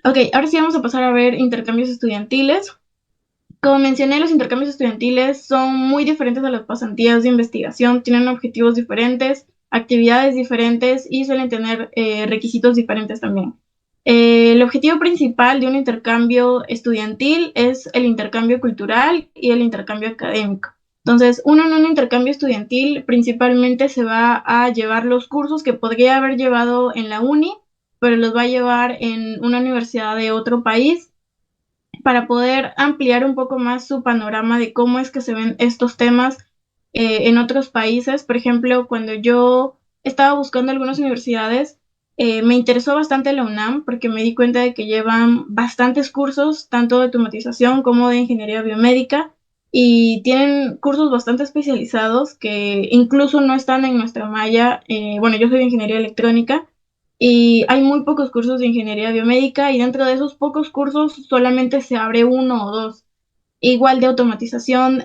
Ok, ahora sí vamos a pasar a ver intercambios estudiantiles. Como mencioné, los intercambios estudiantiles son muy diferentes a las pasantías de investigación, tienen objetivos diferentes, actividades diferentes y suelen tener requisitos diferentes también. El objetivo principal de un intercambio estudiantil es el intercambio cultural y el intercambio académico. Entonces, uno en un intercambio estudiantil principalmente se va a llevar los cursos que podría haber llevado en la uni, pero los va a llevar en una universidad de otro país para poder ampliar un poco más su panorama de cómo es que se ven estos temas en otros países. Por ejemplo, cuando yo estaba buscando algunas universidades, me interesó bastante la UNAM porque me di cuenta de que llevan bastantes cursos, tanto de automatización como de ingeniería biomédica, y tienen cursos bastante especializados que incluso no están en nuestra malla. Bueno, yo soy de ingeniería electrónica y hay muy pocos cursos de ingeniería biomédica y dentro de esos pocos cursos solamente se abre uno o dos. Igual de automatización,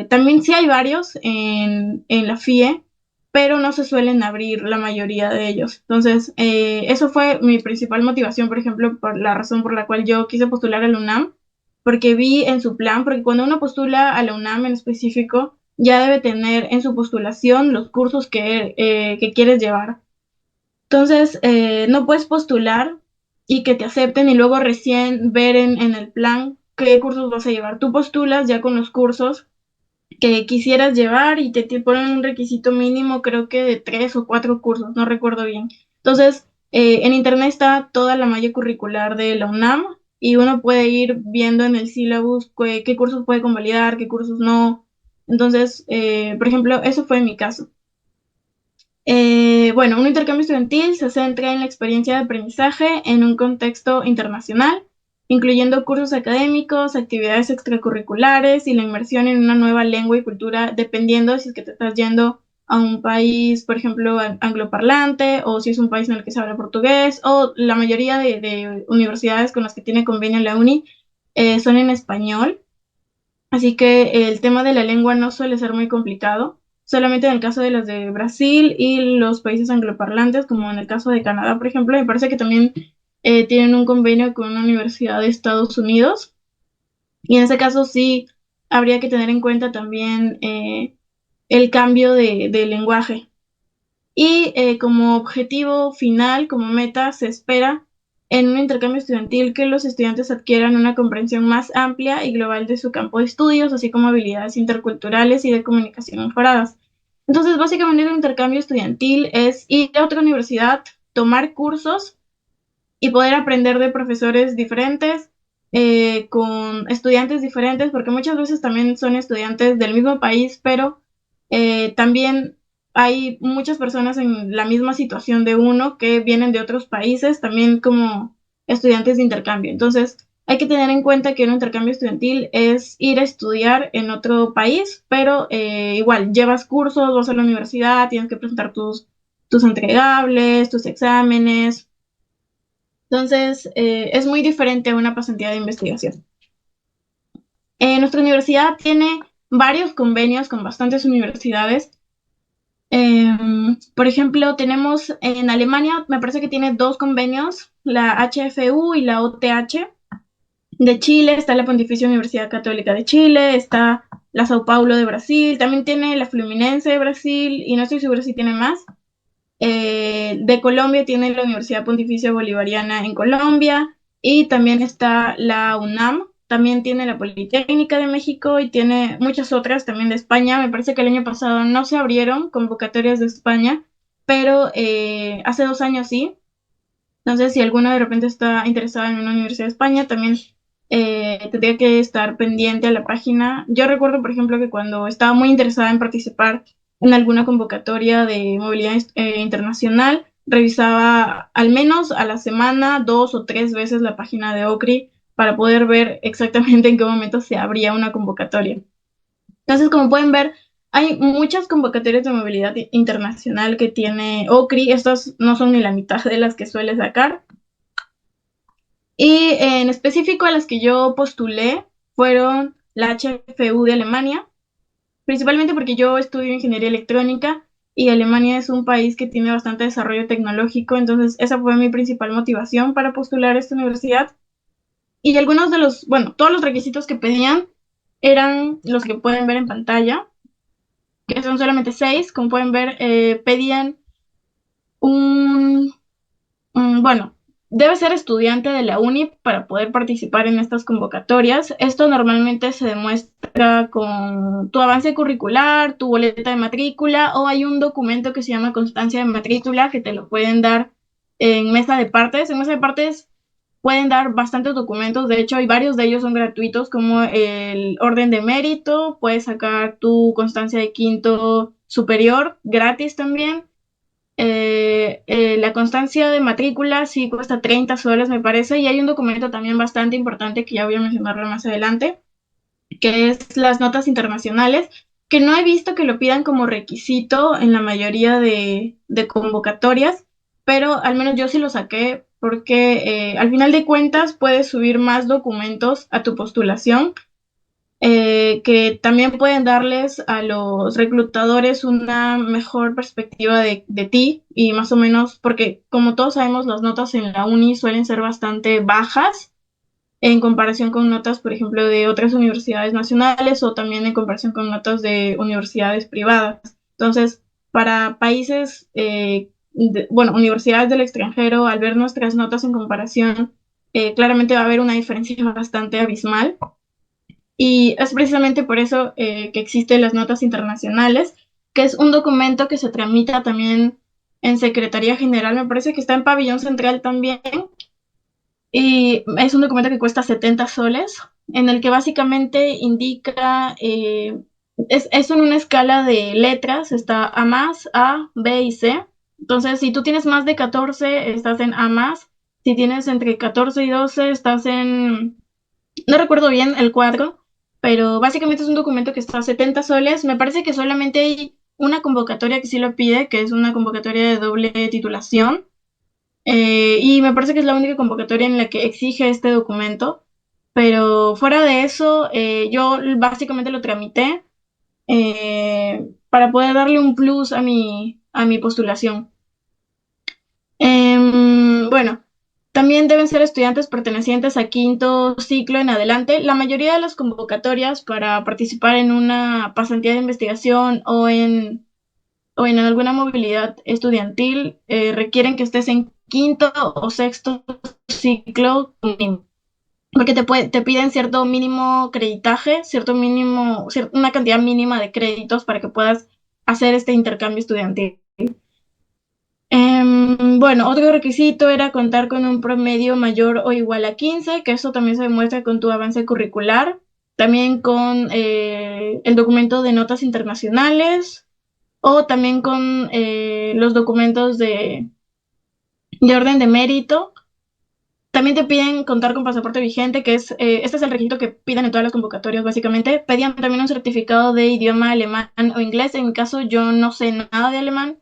también sí hay varios en la FIE, pero no se suelen abrir la mayoría de ellos. Entonces, eso fue mi principal motivación, por ejemplo, por la razón por la cual yo quise postular a la UNAM, porque vi en su plan, porque cuando uno postula a la UNAM en específico, ya debe tener en su postulación los cursos que quieres llevar. Entonces, no puedes postular y que te acepten y luego recién ver en el plan qué cursos vas a llevar. Tú postulas ya con los cursos que quisieras llevar y te ponen un requisito mínimo, creo que de 3 o 4 cursos, no recuerdo bien. Entonces, en internet está toda la malla curricular de la UNAM y uno puede ir viendo en el sílabus qué cursos puede convalidar, qué cursos no. Entonces, por ejemplo, eso fue mi caso. Bueno, un intercambio estudiantil se centra en la experiencia de aprendizaje en un contexto internacional, incluyendo cursos académicos, actividades extracurriculares y la inmersión en una nueva lengua y cultura, dependiendo si es que te estás yendo a un país, por ejemplo, angloparlante, o si es un país en el que se habla portugués, o la mayoría de universidades con las que tiene convenio la uni son en español. Así que el tema de la lengua no suele ser muy complicado, solamente en el caso de las de Brasil y los países angloparlantes, como en el caso de Canadá, por ejemplo, me parece que también tienen un convenio con una universidad de Estados Unidos, y en ese caso sí habría que tener en cuenta también el cambio de lenguaje. Y como objetivo final, como meta, se espera en un intercambio estudiantil que los estudiantes adquieran una comprensión más amplia y global de su campo de estudios, así como habilidades interculturales y de comunicación mejoradas. Entonces, básicamente, un intercambio estudiantil es ir a otra universidad, tomar cursos y poder aprender de profesores diferentes, con estudiantes diferentes, porque muchas veces también son estudiantes del mismo país, pero también hay muchas personas en la misma situación de uno que vienen de otros países, también como estudiantes de intercambio. Entonces, hay que tener en cuenta que un intercambio estudiantil es ir a estudiar en otro país, pero igual llevas cursos, vas a la universidad, tienes que presentar tus entregables, tus exámenes. Entonces, es muy diferente a una pasantía de investigación. Nuestra universidad tiene varios convenios con bastantes universidades. Por ejemplo, tenemos en Alemania, me parece que tiene 2 convenios, la HFU y la OTH. De Chile está la Pontificia Universidad Católica de Chile, está la Sao Paulo de Brasil, también tiene la Fluminense de Brasil y no estoy segura si tiene más. De Colombia tiene la Universidad Pontificia Bolivariana en Colombia y también está la UNAM, también tiene la Politécnica de México y tiene muchas otras también de España. Me parece que el año pasado no se abrieron convocatorias de España, pero hace 2 años sí. Entonces, si alguno de repente está interesado en una universidad de España, también tendría que estar pendiente a la página. Yo recuerdo, por ejemplo, que cuando estaba muy interesada en participar en alguna convocatoria de movilidad internacional, revisaba al menos a la semana 2 o 3 veces la página de OCRI para poder ver exactamente en qué momento se abría una convocatoria. Entonces, como pueden ver, hay muchas convocatorias de movilidad internacional que tiene OCRI. Estas no son ni la mitad de las que suele sacar. Y en específico a las que yo postulé fueron la HFU de Alemania, principalmente porque yo estudio ingeniería electrónica y Alemania es un país que tiene bastante desarrollo tecnológico, entonces esa fue mi principal motivación para postular a esta universidad. Y algunos de los, bueno, todos los requisitos que pedían eran los que pueden ver en pantalla, que son solamente 6. Como pueden ver, pedían un, bueno, debe ser estudiante de la uni para poder participar en estas convocatorias. Esto normalmente se demuestra con tu avance curricular, tu boleta de matrícula, o hay un documento que se llama constancia de matrícula que te lo pueden dar en mesa de partes. En mesa de partes pueden dar bastantes documentos, de hecho hay varios de ellos son gratuitos, como el orden de mérito, puedes sacar tu constancia de quinto superior gratis también. La constancia de matrícula sí cuesta 30 soles, me parece, y hay un documento también bastante importante que ya voy a mencionarlo más adelante, que es las notas internacionales, que no he visto que lo pidan como requisito en la mayoría de convocatorias, pero al menos yo sí lo saqué porque al final de cuentas puedes subir más documentos a tu postulación, que también pueden darles a los reclutadores una mejor perspectiva de ti y más o menos, porque como todos sabemos, las notas en la uni suelen ser bastante bajas en comparación con notas, por ejemplo, de otras universidades nacionales o también en comparación con notas de universidades privadas. Entonces, para países, bueno, universidades del extranjero, al ver nuestras notas en comparación, claramente va a haber una diferencia bastante abismal. Y es precisamente por eso que existen las notas internacionales, que es un documento que se tramita también en Secretaría General, me parece que está en Pabellón Central también, y es un documento que cuesta 70 soles, en el que básicamente indica, es en una escala de letras, está A más, A, B y C. Entonces, si tú tienes más de 14 estás en A más. Si tienes entre 14 y 12, estás en, no recuerdo bien el cuadro, pero básicamente es un documento que está a 70 soles. Me parece que solamente hay una convocatoria que sí lo pide, que es una convocatoria de doble titulación. Y me parece que es la única convocatoria en la que exige este documento. Pero fuera de eso, yo básicamente lo tramité para poder darle un plus a mi postulación. Bueno, también deben ser estudiantes pertenecientes a quinto ciclo en adelante. La mayoría de las convocatorias para participar en una pasantía de investigación o en alguna movilidad estudiantil requieren que estés en quinto o sexto ciclo, porque te piden cierto mínimo creditaje, cierto mínimo, una cantidad mínima de créditos para que puedas hacer este intercambio estudiantil. Bueno, otro requisito era contar con un promedio mayor o igual a 15, que eso también se demuestra con tu avance curricular, también con el documento de notas internacionales o también con los documentos de orden de mérito. También te piden contar con pasaporte vigente, que es, este es el requisito que piden en todas las convocatorias, básicamente. Pedían también un certificado de idioma alemán o inglés. En mi caso, yo no sé nada de alemán,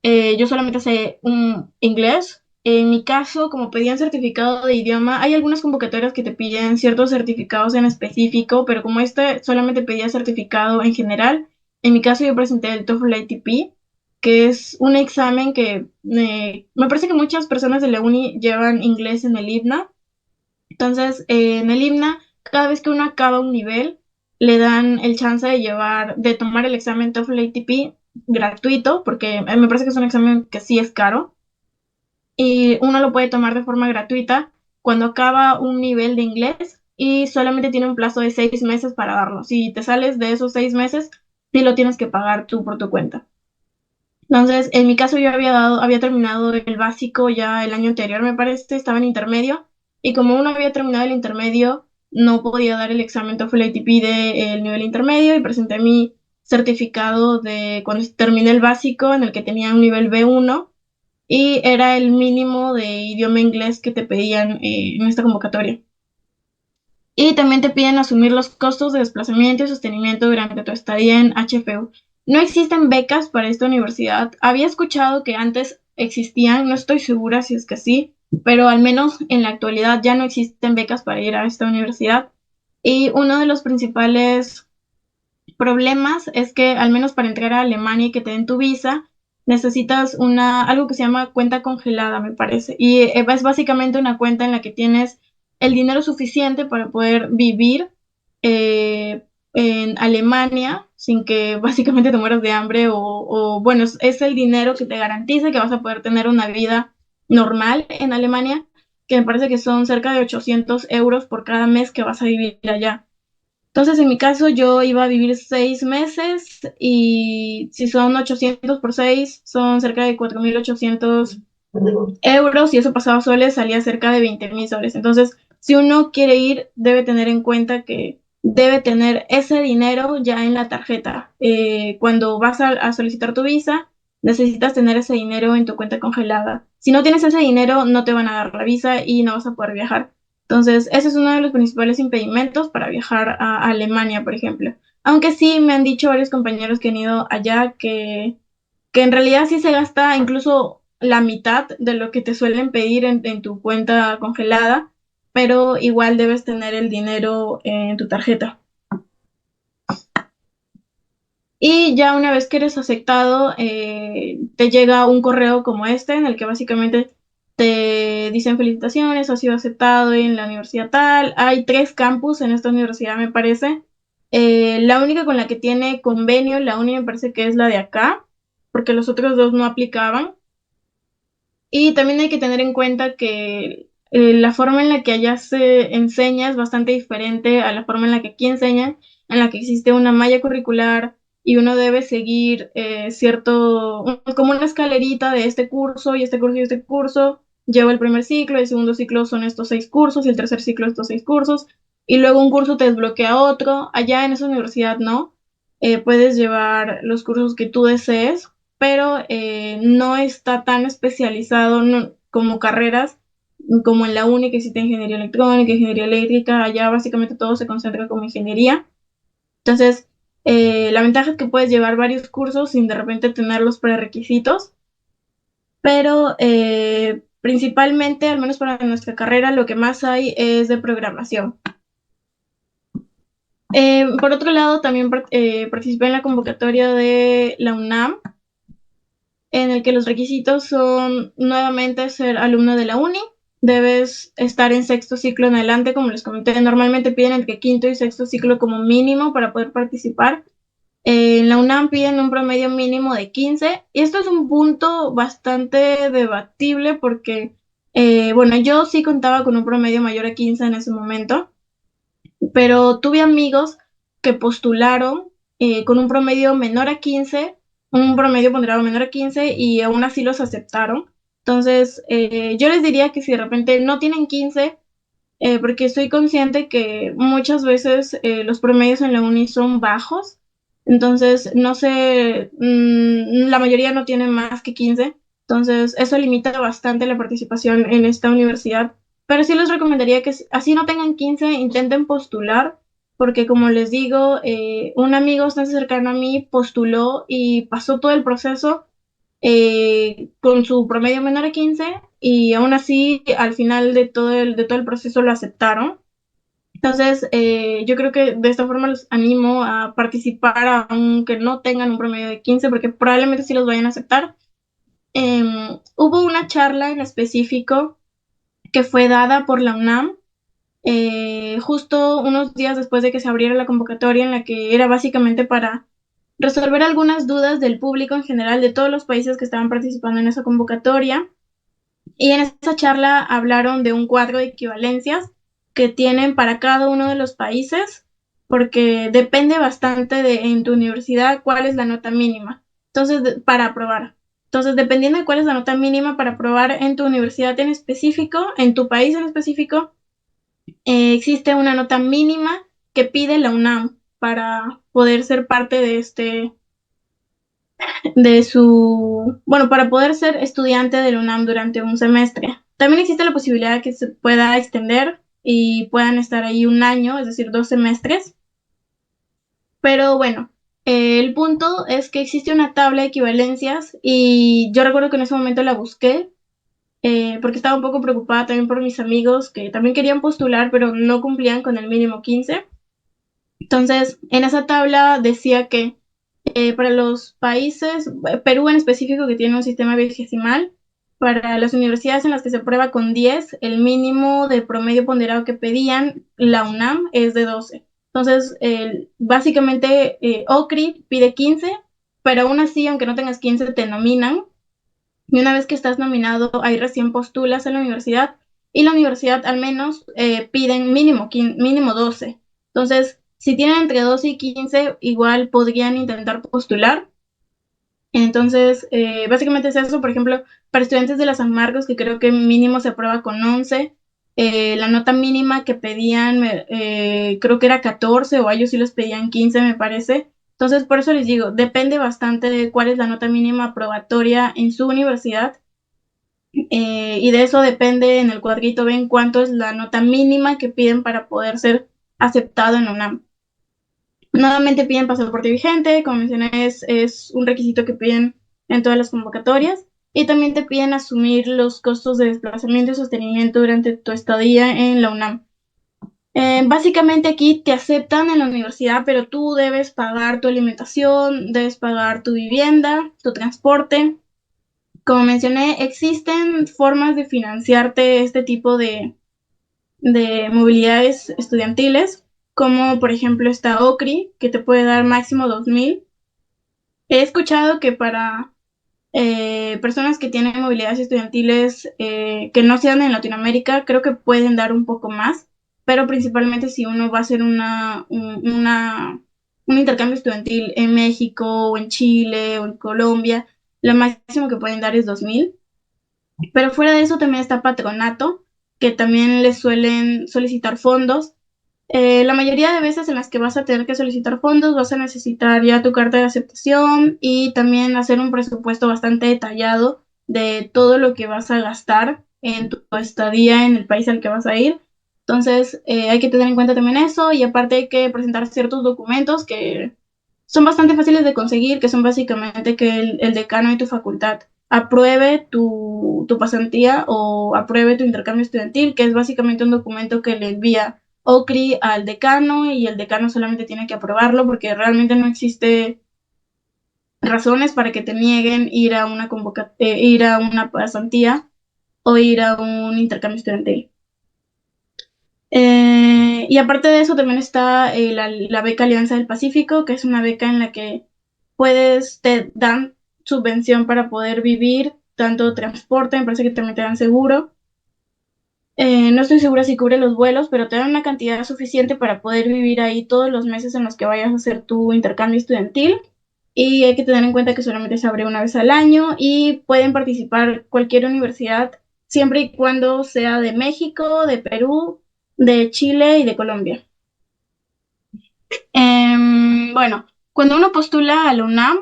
yo solamente sé un inglés. En mi caso, como pedían certificado de idioma, hay algunas convocatorias que te piden ciertos certificados en específico, pero como este solamente pedía certificado en general, en mi caso yo presenté el TOEFL ITP, que es un examen que me parece que muchas personas de la uni llevan inglés en el IBNA. Entonces, en el IBNA, cada vez que uno acaba un nivel, le dan el chance de de tomar el examen TOEFL ATP gratuito, porque me parece que es un examen que sí es caro, y uno lo puede tomar de forma gratuita cuando acaba un nivel de inglés y solamente tiene un plazo de 6 meses para darlo. Si te sales de esos 6 meses, sí lo tienes que pagar tú por tu cuenta. Entonces, en mi caso yo había terminado el básico ya el año anterior, me parece, estaba en intermedio, y como uno había terminado el intermedio, no podía dar el examen TOEFL ITP del nivel intermedio y presenté mi certificado de cuando terminé el básico en el que tenía un nivel B1 y era el mínimo de idioma inglés que te pedían en esta convocatoria. Y también te piden asumir los costos de desplazamiento y sostenimiento durante tu estadía en HFU. No existen becas para esta universidad. Había escuchado que antes existían, no estoy segura si es que sí, pero al menos en la actualidad ya no existen becas para ir a esta universidad. Y uno de los principales problemas es que al menos para entrar a Alemania y que te den tu visa, necesitas algo que se llama cuenta congelada, me parece. Y es básicamente una cuenta en la que tienes el dinero suficiente para poder vivir eh, en Alemania sin que básicamente te mueras de hambre bueno, es el dinero que te garantiza que vas a poder tener una vida normal en Alemania, que me parece que son cerca de 800 euros por cada mes que vas a vivir allá. Entonces, en mi caso, yo iba a vivir 6 meses y si son 800 por 6, son cerca de 4.800 euros y eso pasado a soles salía cerca de 20.000 soles. Entonces, si uno quiere ir, debe tener en cuenta que debe tener ese dinero ya en la tarjeta. Cuando vas a solicitar tu visa, necesitas tener ese dinero en tu cuenta congelada. Si no tienes ese dinero, no te van a dar la visa y no vas a poder viajar. Entonces, ese es uno de los principales impedimentos para viajar a Alemania, por ejemplo. Aunque sí me han dicho varios compañeros que han ido allá que en realidad sí se gasta incluso la mitad de lo que te suelen pedir en tu cuenta congelada, pero igual debes tener el dinero en tu tarjeta. Y ya una vez que eres aceptado, te llega un correo como este en el que básicamente te dicen felicitaciones, has sido aceptado en la universidad tal. Hay 3 campus en esta universidad, me parece. La única con la que tiene convenio, la única me parece que es la de acá, porque los otros dos no aplicaban. Y también hay que tener en cuenta que la forma en la que allá se enseña es bastante diferente a la forma en la que aquí enseñan, en la que existe una malla curricular y uno debe seguir como una escalerita de este curso y este curso y este curso. Lleva el primer ciclo, el segundo ciclo son estos 6 cursos y el tercer ciclo estos 6 cursos. Y luego un curso te desbloquea otro. Allá en esa universidad no. Puedes llevar los cursos que tú desees pero no está tan especializado como carreras como en la uni, que existe ingeniería electrónica, ingeniería eléctrica, allá básicamente todo se concentra como ingeniería. Entonces, la ventaja es que puedes llevar varios cursos sin de repente tener los prerequisitos, pero principalmente, al menos para nuestra carrera, lo que más hay es de programación. Por otro lado, también participé en la convocatoria de la UNAM, en el que los requisitos son nuevamente ser alumno de la uni, debes estar en sexto ciclo en adelante, como les comenté, normalmente piden entre quinto y sexto ciclo como mínimo para poder participar. En la UNAM piden un promedio mínimo de 15 y esto es un punto bastante debatible porque, bueno, yo sí contaba con un promedio mayor a 15 en ese momento, pero tuve amigos que postularon con un promedio menor a 15, un promedio ponderado menor a 15 y aún así los aceptaron. Entonces, yo les diría que si de repente no tienen 15, porque estoy consciente que muchas veces los promedios en la uni son bajos, entonces no sé, la mayoría no tienen más que 15, entonces eso limita bastante la participación en esta universidad, pero sí les recomendaría que así no tengan 15 intenten postular, porque como les digo, un amigo bastante cercano a mí postuló y pasó todo el proceso con su promedio menor a 15 y aún así al final de todo el proceso lo aceptaron. Entonces, yo creo que de esta forma los animo a participar aunque no tengan un promedio de 15 porque probablemente sí los vayan a aceptar. Hubo una charla en específico que fue dada por la UNAM justo unos días después de que se abriera la convocatoria en la que era básicamente para resolver algunas dudas del público en general de todos los países que estaban participando en esa convocatoria. Y en esa charla hablaron de un cuadro de equivalencias que tienen para cada uno de los países, porque depende bastante de en tu universidad cuál es la nota mínima. Entonces, para aprobar. Entonces, dependiendo de cuál es la nota mínima para aprobar en tu universidad en específico, en tu país en específico, existe una nota mínima que pide la UNAM para poder ser parte bueno, para poder ser estudiante de la UNAM durante un semestre. También existe la posibilidad de que se pueda extender y puedan estar ahí un año, es decir, 2 semestres. Pero bueno, el punto es que existe una tabla de equivalencias y yo recuerdo que en ese momento la busqué porque estaba un poco preocupada también por mis amigos que también querían postular, pero no cumplían con el mínimo 15. Entonces, en esa tabla decía que para los países, Perú en específico, que tiene un sistema vigesimal, para las universidades en las que se prueba con 10, el mínimo de promedio ponderado que pedían la UNAM es de 12. Entonces, básicamente, OCRI pide 15, pero aún así, aunque no tengas 15, te nominan. Y una vez que estás nominado, ahí recién postulas a la universidad. Y la universidad al menos piden mínimo 12. Entonces, si tienen entre 12 y 15, igual podrían intentar postular. Entonces, básicamente es eso. Por ejemplo, para estudiantes de la San Marcos, que creo que mínimo se aprueba con 11, la nota mínima que pedían, creo que era 14, o a ellos sí les pedían 15, me parece. Entonces, por eso les digo, depende bastante de cuál es la nota mínima aprobatoria en su universidad. Y de eso depende, en el cuadrito ven cuánto es la nota mínima que piden para poder ser aceptado en la UNAM. Nuevamente piden pasaporte vigente, como mencioné, es un requisito que piden en todas las convocatorias. Y también te piden asumir los costos de desplazamiento y sostenimiento durante tu estadía en la UNAM. Básicamente aquí te aceptan en la universidad, pero tú debes pagar tu alimentación, debes pagar tu vivienda, tu transporte. Como mencioné, existen formas de financiarte este tipo de movilidades estudiantiles, como por ejemplo está OCRI, que te puede dar máximo 2,000. He escuchado que para personas que tienen movilidades estudiantiles que no sean en Latinoamérica, creo que pueden dar un poco más, pero principalmente si uno va a hacer un intercambio estudiantil en México o en Chile o en Colombia, lo máximo que pueden dar es 2,000. Pero fuera de eso también está Patronato, que también les suelen solicitar fondos. La mayoría de veces en las que vas a tener que solicitar fondos vas a necesitar ya tu carta de aceptación y también hacer un presupuesto bastante detallado de todo lo que vas a gastar en tu estadía en el país al que vas a ir. Entonces, hay que tener en cuenta también eso, y aparte hay que presentar ciertos documentos que son bastante fáciles de conseguir, que son básicamente que el decano de tu facultad apruebe tu pasantía o apruebe tu intercambio estudiantil, que es básicamente un documento que le envía OCRI al decano, y el decano solamente tiene que aprobarlo, porque realmente no existe razones para que te nieguen ir a ir a una pasantía o ir a un intercambio estudiantil. Y aparte de eso también está la beca Alianza del Pacífico, que es una beca en la que te dan subvención para poder vivir, tanto transporte, me parece que también te dan seguro. No estoy segura si cubre los vuelos, pero te dan una cantidad suficiente para poder vivir ahí todos los meses en los que vayas a hacer tu intercambio estudiantil. Y hay que tener en cuenta que solamente se abre una vez al año y pueden participar cualquier universidad, siempre y cuando sea de México, de Perú, de Chile y de Colombia. Bueno, cuando uno postula a la UNAM,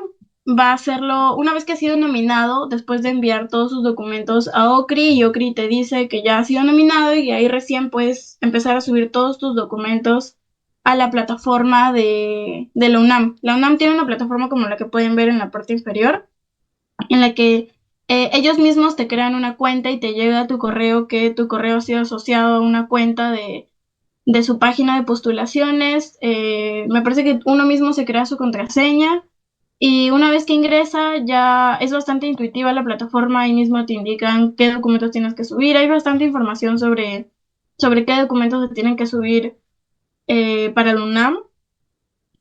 va a hacerlo una vez que ha sido nominado, después de enviar todos sus documentos a OCRI, y OCRI te dice que ya ha sido nominado, y ahí recién puedes empezar a subir todos tus documentos a la plataforma de la UNAM. La UNAM tiene una plataforma como la que pueden ver en la parte inferior, en la que ellos mismos te crean una cuenta y te llega a tu correo que tu correo ha sido asociado a una cuenta de su página de postulaciones. Me parece que uno mismo se crea su contraseña, y una vez que ingresa ya es bastante intuitiva la plataforma, ahí mismo te indican qué documentos tienes que subir, hay bastante información sobre qué documentos se tienen que subir para el UNAM,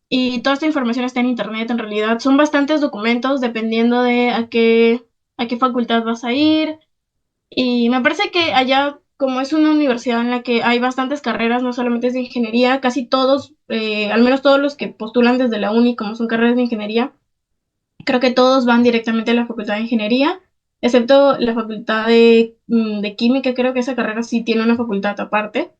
y toda esta información está en internet. En realidad son bastantes documentos dependiendo de a qué facultad vas a ir. Y me parece que allá, como es una universidad en la que hay bastantes carreras, no solamente es de ingeniería, casi todos, al menos todos los que postulan desde la uni, como son carreras de ingeniería, creo que todos van directamente a la facultad de ingeniería, excepto la facultad de química. Creo que esa carrera sí tiene una facultad aparte.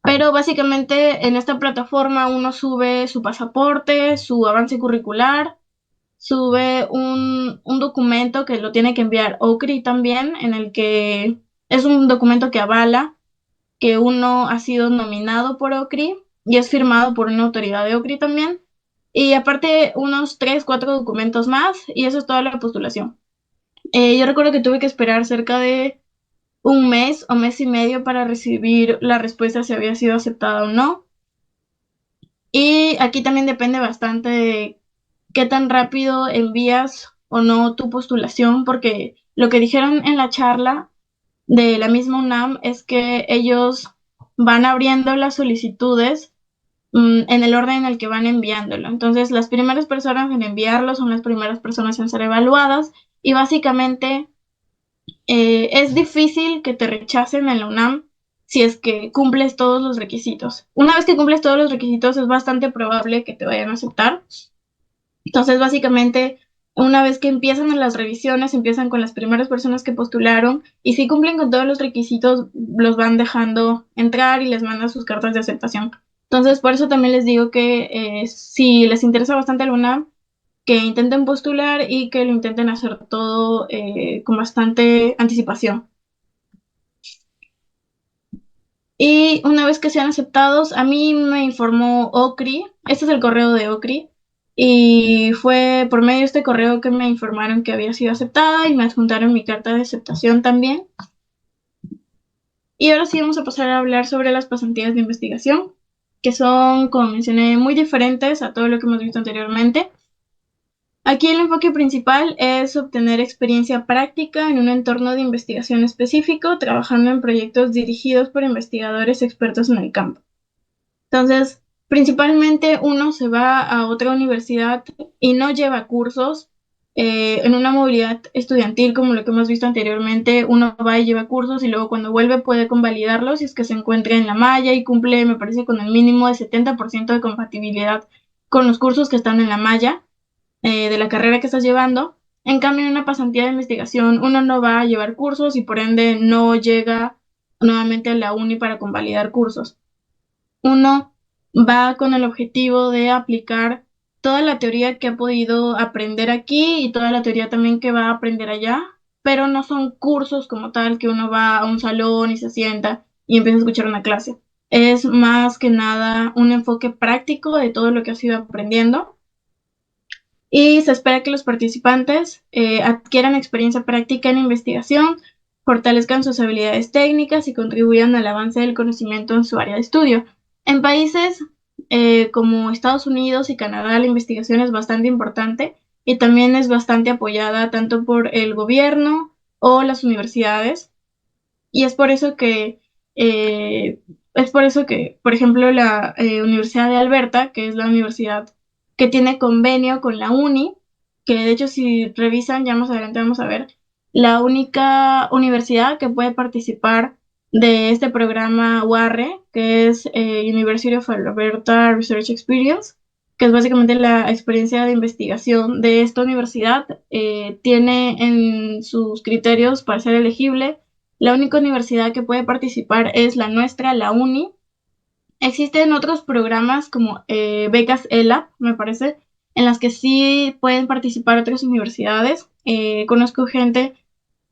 Pero básicamente en esta plataforma uno sube su pasaporte, su avance curricular, sube un documento que lo tiene que enviar OCRI también, en el que es un documento que avala que uno ha sido nominado por OCRI y es firmado por una autoridad de OCRI también. Y aparte unos 3, 4 documentos más, y eso es toda la postulación. Yo recuerdo que tuve que esperar cerca de un mes o mes y medio para recibir la respuesta si había sido aceptada o no. Y aquí también depende bastante de qué tan rápido envías o no tu postulación, porque lo que dijeron en la charla de la misma UNAM es que ellos van abriendo las solicitudes en el orden en el que van enviándolo. Entonces, las primeras personas en enviarlo son las primeras personas en ser evaluadas y básicamente es difícil que te rechacen en la UNAM si es que cumples todos los requisitos. Una vez que cumples todos los requisitos, es bastante probable que te vayan a aceptar. Entonces, básicamente, una vez que empiezan las revisiones, empiezan con las primeras personas que postularon y si cumplen con todos los requisitos, los van dejando entrar y les mandan sus cartas de aceptación. Entonces, por eso también les digo que si les interesa bastante la UNAM, que intenten postular y que lo intenten hacer todo con bastante anticipación. Y una vez que sean aceptados, a mí me informó OCRI, este es el correo de OCRI, y fue por medio de este correo que me informaron que había sido aceptada y me adjuntaron mi carta de aceptación también. Y ahora sí vamos a pasar a hablar sobre las pasantías de investigación, que son, como mencioné, muy diferentes a todo lo que hemos visto anteriormente. Aquí el enfoque principal es obtener experiencia práctica en un entorno de investigación específico, trabajando en proyectos dirigidos por investigadores expertos en el campo. Entonces, principalmente uno se va a otra universidad y no lleva cursos en una movilidad estudiantil como lo que hemos visto anteriormente. Uno va y lleva cursos y luego cuando vuelve puede convalidarlos si es que se encuentra en la malla y cumple, me parece, con el mínimo de 70% de compatibilidad con los cursos que están en la malla de la carrera que estás llevando. En cambio, en una pasantía de investigación, uno no va a llevar cursos y por ende no llega nuevamente a la uni para convalidar cursos. Uno va con el objetivo de aplicar toda la teoría que ha podido aprender aquí y toda la teoría también que va a aprender allá, pero no son cursos como tal que uno va a un salón y se sienta y empieza a escuchar una clase. Es más que nada un enfoque práctico de todo lo que has ido aprendiendo y se espera que los participantes adquieran experiencia práctica en investigación, fortalezcan sus habilidades técnicas y contribuyan al avance del conocimiento en su área de estudio. En países como Estados Unidos y Canadá, la investigación es bastante importante y también es bastante apoyada tanto por el gobierno o las universidades. Y es por eso que, por ejemplo, la Universidad de Alberta, que es la universidad que tiene convenio con la UNI, que de hecho si revisan, ya más adelante vamos a ver, la única universidad que puede participar de este programa UARRE, que es University of Alberta Research Experience, que es básicamente la experiencia de investigación de esta universidad, tiene en sus criterios para ser elegible la única universidad que puede participar es la nuestra, la UNI. Existen otros programas como becas ELAP, me parece, en las que sí pueden participar otras universidades. Conozco gente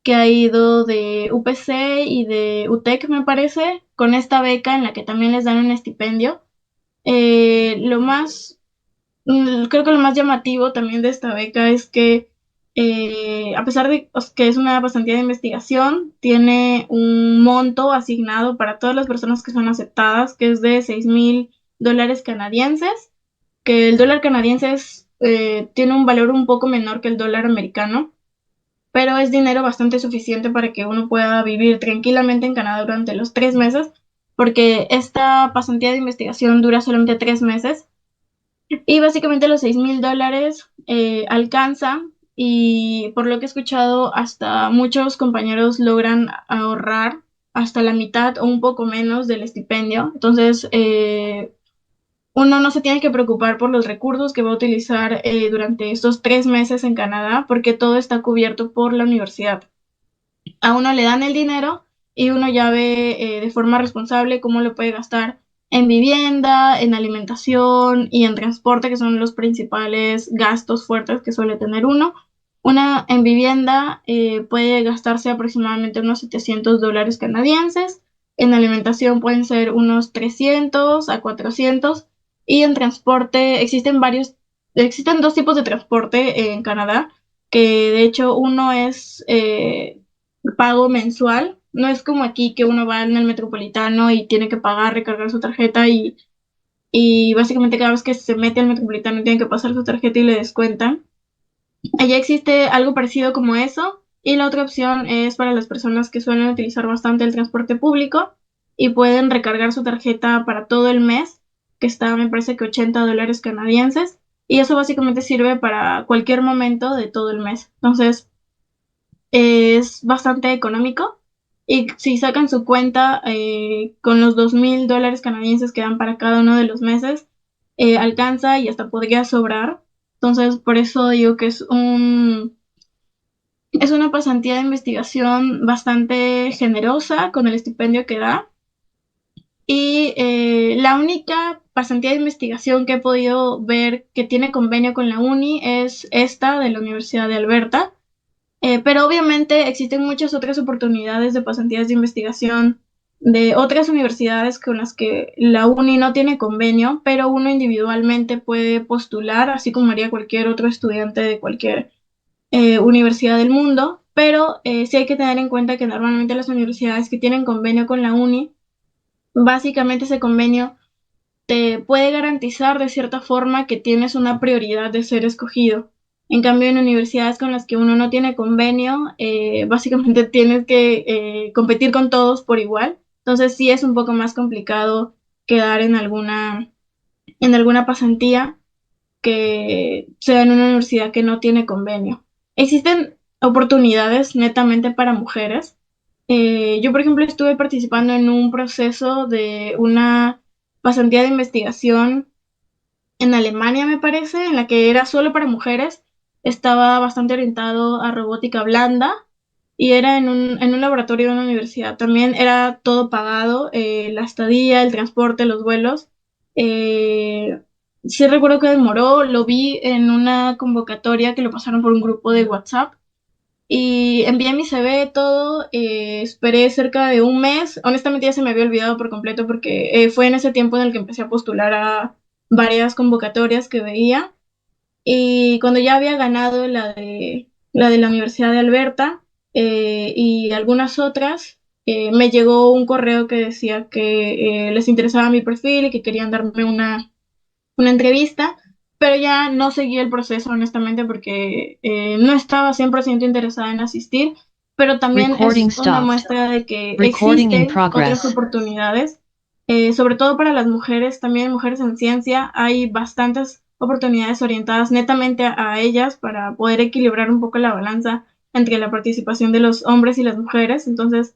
que ha ido de UPC y de UTEC, me parece, con esta beca en la que también les dan un estipendio. Lo más Creo que lo más llamativo también de esta beca es que, a pesar de que es una pasantía de investigación, tiene un monto asignado para todas las personas que son aceptadas, que es de $6,000 canadienses, que el dólar canadiense tiene un valor un poco menor que el dólar americano, pero es dinero bastante suficiente para que uno pueda vivir tranquilamente en Canadá durante los 3 meses, porque esta pasantía de investigación dura solamente 3 meses y básicamente los $6,000 alcanzan y por lo que he escuchado hasta muchos compañeros logran ahorrar hasta la mitad o un poco menos del estipendio. Entonces, uno no se tiene que preocupar por los recursos que va a utilizar durante estos 3 meses en Canadá porque todo está cubierto por la universidad. A uno le dan el dinero y uno ya ve de forma responsable cómo lo puede gastar en vivienda, en alimentación y en transporte, que son los principales gastos fuertes que suele tener uno. Una en vivienda puede gastarse aproximadamente unos $700 canadienses, en alimentación pueden ser unos 300 a 400 y en transporte existen dos tipos de transporte en Canadá, que de hecho uno es pago mensual. No es como aquí que uno va en el metropolitano y tiene que pagar, recargar su tarjeta y básicamente cada vez que se mete al Metropolitano tiene que pasar su tarjeta y le descuentan. Allá existe algo parecido como eso, y la otra opción es para las personas que suelen utilizar bastante el transporte público y pueden recargar su tarjeta para todo el mes, que está, me parece que $80 canadienses, y eso básicamente sirve para cualquier momento de todo el mes. Entonces, es bastante económico. Y si sacan su cuenta con los $2,000 canadienses que dan para cada uno de los meses, alcanza y hasta podría sobrar. Entonces, por eso digo que es una pasantía de investigación bastante generosa con el estipendio que da. Y la única pasantía de investigación que he podido ver que tiene convenio con la uni es esta de la Universidad de Alberta. Pero obviamente existen muchas otras oportunidades de pasantías de investigación de otras universidades con las que la uni no tiene convenio, pero uno individualmente puede postular, así como haría cualquier otro estudiante de cualquier universidad del mundo. Pero sí hay que tener en cuenta que normalmente las universidades que tienen convenio con la uni, básicamente ese convenio te puede garantizar de cierta forma que tienes una prioridad de ser escogido. En cambio, en universidades con las que uno no tiene convenio, básicamente tienes que competir con todos por igual. Entonces sí es un poco más complicado quedar en alguna pasantía que sea en una universidad que no tiene convenio. Existen oportunidades netamente para mujeres. Yo, por ejemplo, estuve participando en un proceso de una pasantía de investigación en Alemania, me parece, en la que era solo para mujeres. Estaba bastante orientado a robótica blanda y era en un laboratorio de una universidad. También era todo pagado, la estadía, el transporte, los vuelos. Eh, sí recuerdo que demoró, lo vi en una convocatoria que lo pasaron por un grupo de WhatsApp y envié mi CV, todo, esperé cerca de un mes. Honestamente ya se me había olvidado por completo porque fue en ese tiempo en el que empecé a postular a varias convocatorias que veía. Y cuando ya había ganado la de la Universidad de Alberta y algunas otras, me llegó un correo que decía que les interesaba mi perfil y que querían darme una entrevista, pero ya no seguí el proceso, honestamente, porque no estaba 100% interesada en asistir, pero también Recording es una stopped. muestra de que Recording in existen otras progress. oportunidades, sobre todo para las mujeres, también mujeres en ciencia, hay bastantes oportunidades orientadas netamente a ellas para poder equilibrar un poco la balanza entre la participación de los hombres y las mujeres. Entonces,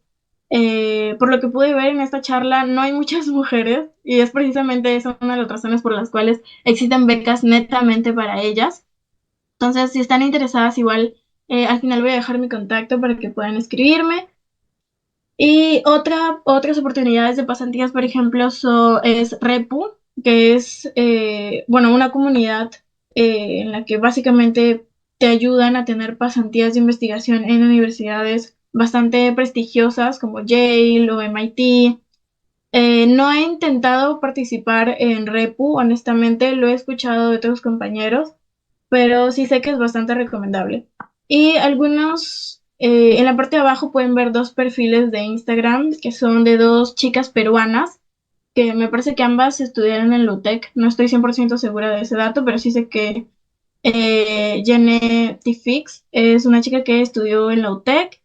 por lo que pude ver en esta charla, no hay muchas mujeres y es precisamente esa una de las razones por las cuales existen becas netamente para ellas. Entonces, si están interesadas, igual al final voy a dejar mi contacto para que puedan escribirme. Y otras oportunidades de pasantías, por ejemplo, es Repu, que es, bueno, una comunidad en la que básicamente te ayudan a tener pasantías de investigación en universidades bastante prestigiosas como Yale o MIT. No he intentado participar en Repu, honestamente, lo he escuchado de otros compañeros, pero sí sé que es bastante recomendable. Y algunos, en la parte de abajo pueden ver dos perfiles de Instagram que son de dos chicas peruanas, que me parece que ambas estudiaron en la UTEC. No estoy 100% segura de ese dato, pero sí sé que Jene Tifix es una chica que estudió en la UTEC,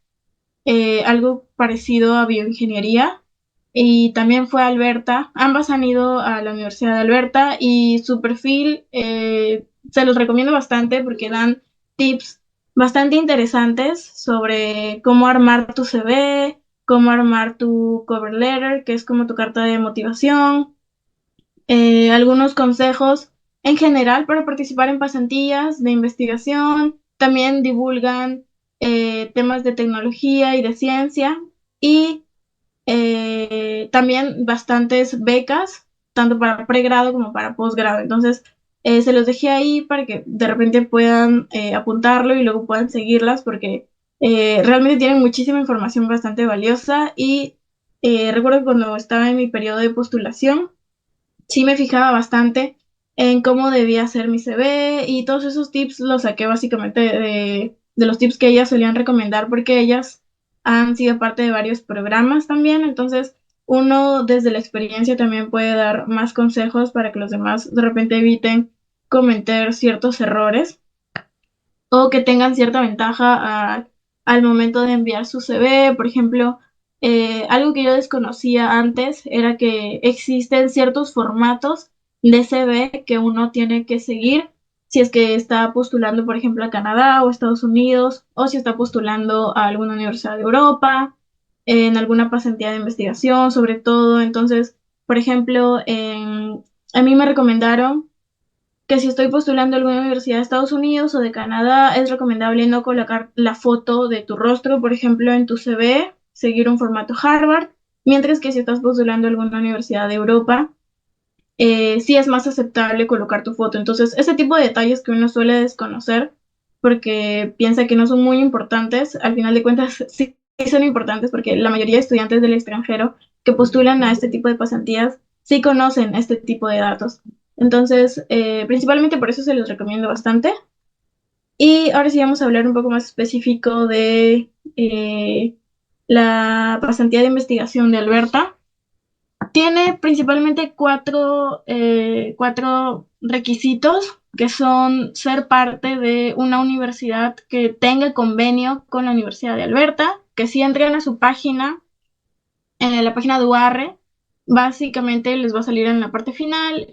algo parecido a bioingeniería, y también fue a Alberta. Ambas han ido a la Universidad de Alberta y su perfil se los recomiendo bastante porque dan tips bastante interesantes sobre cómo armar tu CV, cómo armar tu cover letter, que es como tu carta de motivación, algunos consejos en general para participar en pasantías de investigación. También divulgan temas de tecnología y de ciencia y también bastantes becas, tanto para pregrado como para posgrado. Entonces, se los dejé ahí para que de repente puedan apuntarlo y luego puedan seguirlas porque realmente tienen muchísima información bastante valiosa y recuerdo que cuando estaba en mi periodo de postulación, sí me fijaba bastante en cómo debía hacer mi CV y todos esos tips los saqué básicamente de los tips que ellas solían recomendar porque ellas han sido parte de varios programas también. Entonces, uno desde la experiencia también puede dar más consejos para que los demás de repente eviten cometer ciertos errores o que tengan cierta ventaja al momento de enviar su CV. Por ejemplo, algo que yo desconocía antes era que existen ciertos formatos de CV que uno tiene que seguir si es que está postulando, por ejemplo, a Canadá o Estados Unidos, o si está postulando a alguna universidad de Europa, en alguna pasantía de investigación, sobre todo. Entonces, por ejemplo, a mí me recomendaron que si estoy postulando a alguna universidad de Estados Unidos o de Canadá, es recomendable no colocar la foto de tu rostro, por ejemplo, en tu CV, seguir un formato Harvard, mientras que si estás postulando a alguna universidad de Europa, sí es más aceptable colocar tu foto. Entonces, ese tipo de detalles que uno suele desconocer porque piensa que no son muy importantes, al final de cuentas sí son importantes porque la mayoría de estudiantes del extranjero que postulan a este tipo de pasantías sí conocen este tipo de datos. Entonces, principalmente por eso se los recomiendo bastante. Y ahora sí vamos a hablar un poco más específico de la pasantía de investigación de Alberta. Tiene principalmente cuatro requisitos, que son ser parte de una universidad que tenga convenio con la Universidad de Alberta, que si entran a su página, en la página de UARRE, básicamente les va a salir en la parte final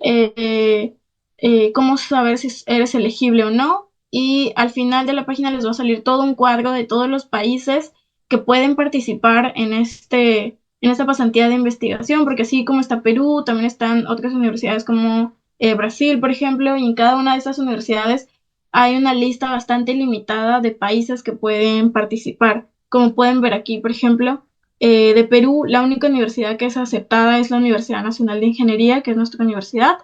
cómo saber si eres elegible o no. Y al final de la página les va a salir todo un cuadro de todos los países que pueden participar en esta pasantía de investigación, porque así como está Perú, también están otras universidades como Brasil, por ejemplo, y en cada una de estas universidades hay una lista bastante limitada de países que pueden participar. Como pueden ver aquí, por ejemplo, de Perú, la única universidad que es aceptada es la Universidad Nacional de Ingeniería, que es nuestra universidad.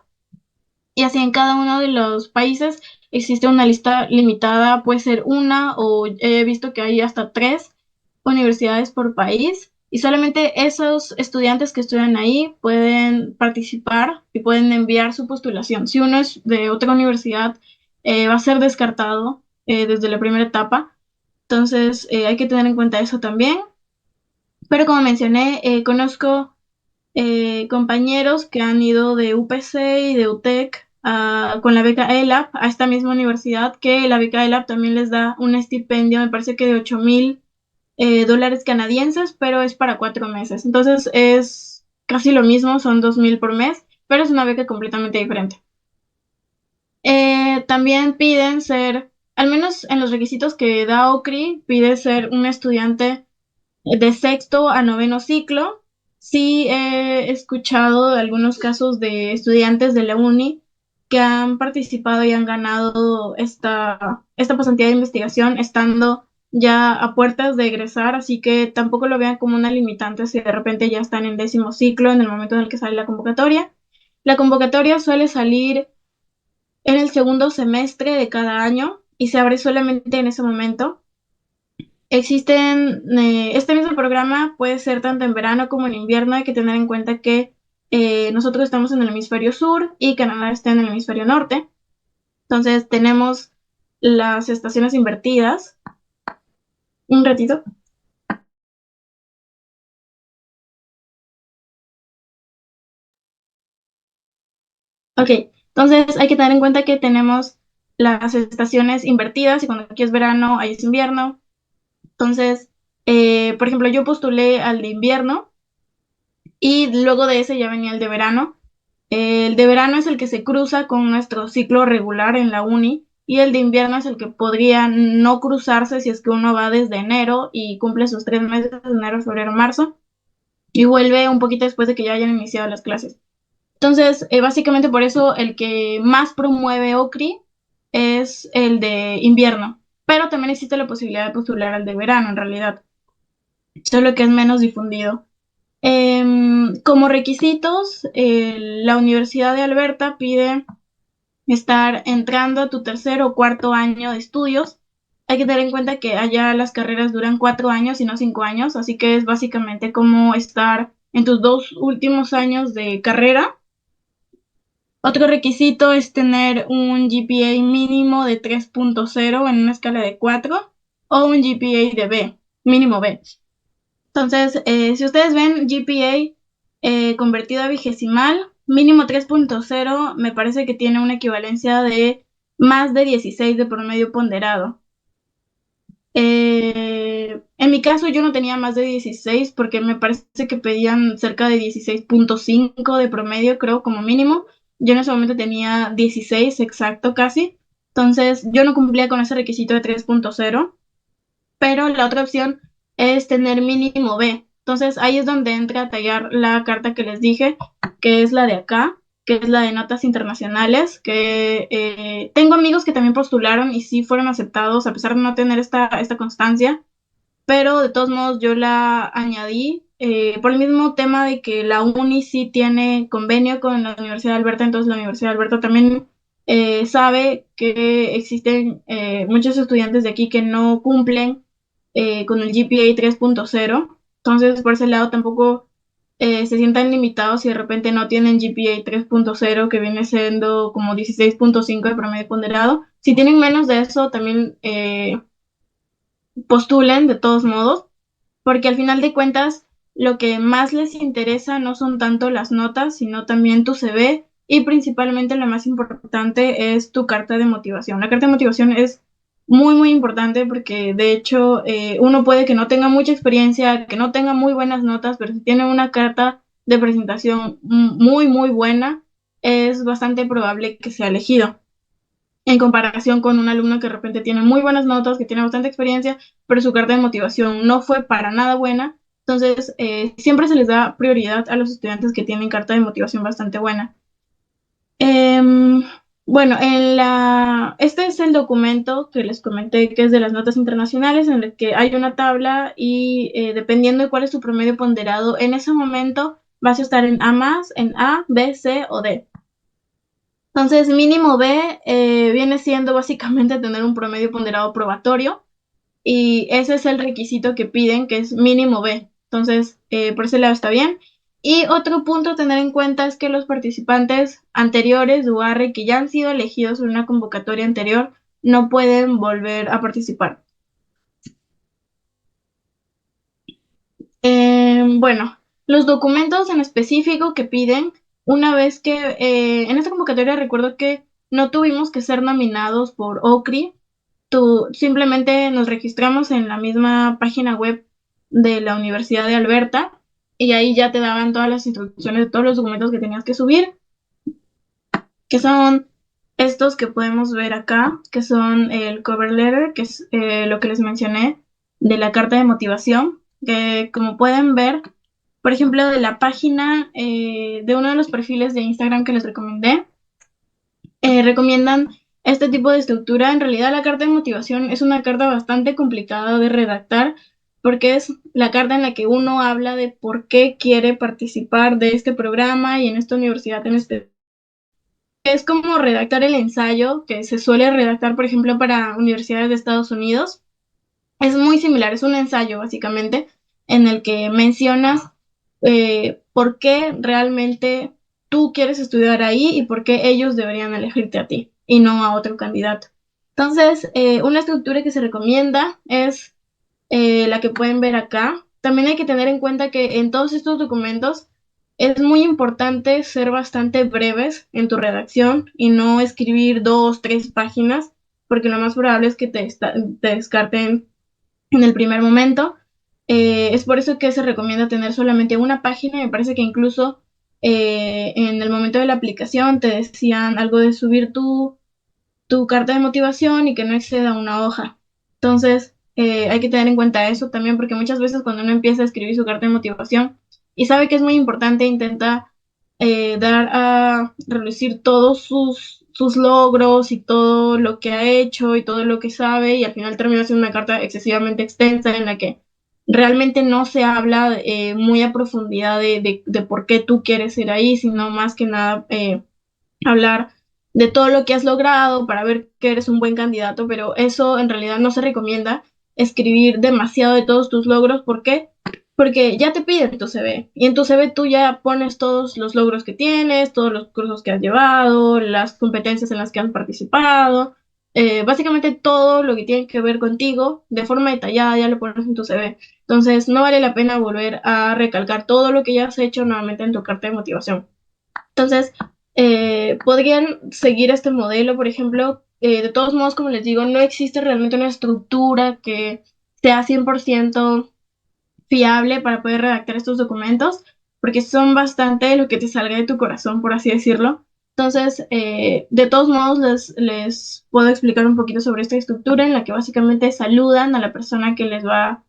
Y así en cada uno de los países existe una lista limitada, puede ser una o he visto que hay hasta tres universidades por país. Y solamente esos estudiantes que estudian ahí pueden participar y pueden enviar su postulación. Si uno es de otra universidad, va a ser descartado desde la primera etapa. Entonces, hay que tener en cuenta eso también. Pero como mencioné, conozco compañeros que han ido de UPC y de UTEC con la beca ELAP a esta misma universidad, que la beca ELAP también les da un estipendio, me parece que de 8,000 dólares canadienses, pero es para 4 meses. Entonces es casi lo mismo, son 2,000 por mes, pero es una beca completamente diferente. También piden ser, al menos en los requisitos que da OCRI, pide ser un estudiante de sexto a noveno ciclo. Sí he escuchado de algunos casos de estudiantes de la uni que han participado y han ganado esta pasantía de investigación estando ya a puertas de egresar, así que tampoco lo vean como una limitante si de repente ya están en décimo ciclo en el momento en el que sale la convocatoria. La convocatoria suele salir en el segundo semestre de cada año y se abre solamente en ese momento. Este mismo programa puede ser tanto en verano como en invierno. Hay que tener en cuenta que nosotros estamos en el hemisferio sur y Canadá está en el hemisferio norte. Entonces tenemos las estaciones invertidas. Un ratito. Ok, entonces hay que tener en cuenta que tenemos las estaciones invertidas y cuando aquí es verano, ahí es invierno. Entonces, por ejemplo, yo postulé al de invierno y luego de ese ya venía el de verano. El de verano es el que se cruza con nuestro ciclo regular en la uni y el de invierno es el que podría no cruzarse si es que uno va desde enero y cumple sus 3 meses, enero, febrero, marzo, y vuelve un poquito después de que ya hayan iniciado las clases. Entonces, básicamente por eso el que más promueve OCRI es el de invierno, pero también existe la posibilidad de postular al de verano en realidad, solo que es menos difundido. Como requisitos, la Universidad de Alberta pide estar entrando a tu tercer o cuarto año de estudios. Hay que tener en cuenta que allá las carreras duran 4 años y no 5 años, así que es básicamente como estar en tus 2 últimos años de carrera. Otro requisito es tener un GPA mínimo de 3,0 en una escala de 4 o un GPA de B, mínimo B. Entonces, si ustedes ven GPA convertido a vigesimal, mínimo 3.0, me parece que tiene una equivalencia de más de 16 de promedio ponderado. En mi caso yo no tenía más de 16 porque me parece que pedían cerca de 16.5 de promedio, creo, como mínimo. Yo en ese momento tenía 16 exacto casi. Entonces yo no cumplía con ese requisito de 3.0, pero la otra opción es tener mínimo B. Entonces ahí es donde entra a tallar la carta que les dije, que es la de acá, que es la de notas internacionales, que tengo amigos que también postularon y sí fueron aceptados a pesar de no tener esta constancia, pero de todos modos yo la añadí por el mismo tema de que la uni sí tiene convenio con la Universidad de Alberta, entonces la Universidad de Alberta también sabe que existen muchos estudiantes de aquí que no cumplen con el GPA 3.0, entonces por ese lado tampoco se sientan limitados si de repente no tienen GPA 3.0, que viene siendo como 16.5 de promedio ponderado. Si tienen menos de eso, también postulen de todos modos, porque al final de cuentas lo que más les interesa no son tanto las notas, sino también tu CV y principalmente lo más importante es tu carta de motivación. La carta de motivación es muy, muy importante porque de hecho uno puede que no tenga mucha experiencia, que no tenga muy buenas notas, pero si tiene una carta de presentación muy, muy buena, es bastante probable que sea elegido en comparación con un alumno que de repente tiene muy buenas notas, que tiene bastante experiencia, pero su carta de motivación no fue para nada buena. Entonces, siempre se les da prioridad a los estudiantes que tienen carta de motivación bastante buena. Em, bueno, este es el documento que les comenté que es de las notas internacionales, en el que hay una tabla y dependiendo de cuál es tu promedio ponderado, en ese momento vas a estar en A más, en A, B, C o D. Entonces, mínimo B viene siendo básicamente tener un promedio ponderado probatorio y ese es el requisito que piden, que es mínimo B. Entonces, por ese lado está bien. Y otro punto a tener en cuenta es que los participantes anteriores de UARRE que ya han sido elegidos en una convocatoria anterior no pueden volver a participar. Bueno, los documentos en específico que piden, una vez que en esta convocatoria recuerdo que no tuvimos que ser nominados por OCRI, simplemente nos registramos en la misma página web de la Universidad de Alberta y ahí ya te daban todas las instrucciones de todos los documentos que tenías que subir, que son estos que podemos ver acá, que son el cover letter, que es lo que les mencioné de la carta de motivación, que como pueden ver, por ejemplo, de la página de uno de los perfiles de Instagram que les recomendé, recomiendan este tipo de estructura. En realidad, la carta de motivación es una carta bastante complicada de redactar porque es la carta en la que uno habla de por qué quiere participar de este programa y en esta universidad en este. Es como redactar el ensayo que se suele redactar, por ejemplo, para universidades de Estados Unidos. Es muy similar, es un ensayo básicamente en el que mencionas por qué realmente tú quieres estudiar ahí y por qué ellos deberían elegirte a ti y no a otro candidato. Entonces, una estructura que se recomienda es la que pueden ver acá. También hay que tener en cuenta que en todos estos documentos es muy importante ser bastante breves en tu redacción y no escribir 2, 3 páginas, porque lo más probable es que te descarten en el primer momento. Es por eso que se recomienda tener solamente una página. Me parece que incluso en el momento de la aplicación te decían algo de subir tu carta de motivación y que no exceda una hoja. Entonces, hay que tener en cuenta eso también porque muchas veces cuando uno empieza a escribir su carta de motivación y sabe que es muy importante, intenta dar a relucir todos sus logros y todo lo que ha hecho y todo lo que sabe y al final termina siendo una carta excesivamente extensa en la que realmente no se habla muy a profundidad de por qué tú quieres ir ahí, sino más que nada hablar de todo lo que has logrado para ver que eres un buen candidato, pero eso en realidad no se recomienda escribir demasiado de todos tus logros. ¿Por qué? Porque ya te piden tu CV y en tu CV tú ya pones todos los logros que tienes, todos los cursos que has llevado, las competencias en las que has participado, básicamente todo lo que tiene que ver contigo de forma detallada ya lo pones en tu CV. Entonces, no vale la pena volver a recalcar todo lo que ya has hecho nuevamente en tu carta de motivación. Entonces, podrían seguir este modelo, por ejemplo. De todos modos, como les digo, no existe realmente una estructura que sea 100% fiable para poder redactar estos documentos, porque son bastante lo que te salga de tu corazón, por así decirlo. Entonces, de todos modos, les puedo explicar un poquito sobre esta estructura en la que básicamente saludan a la persona que les va,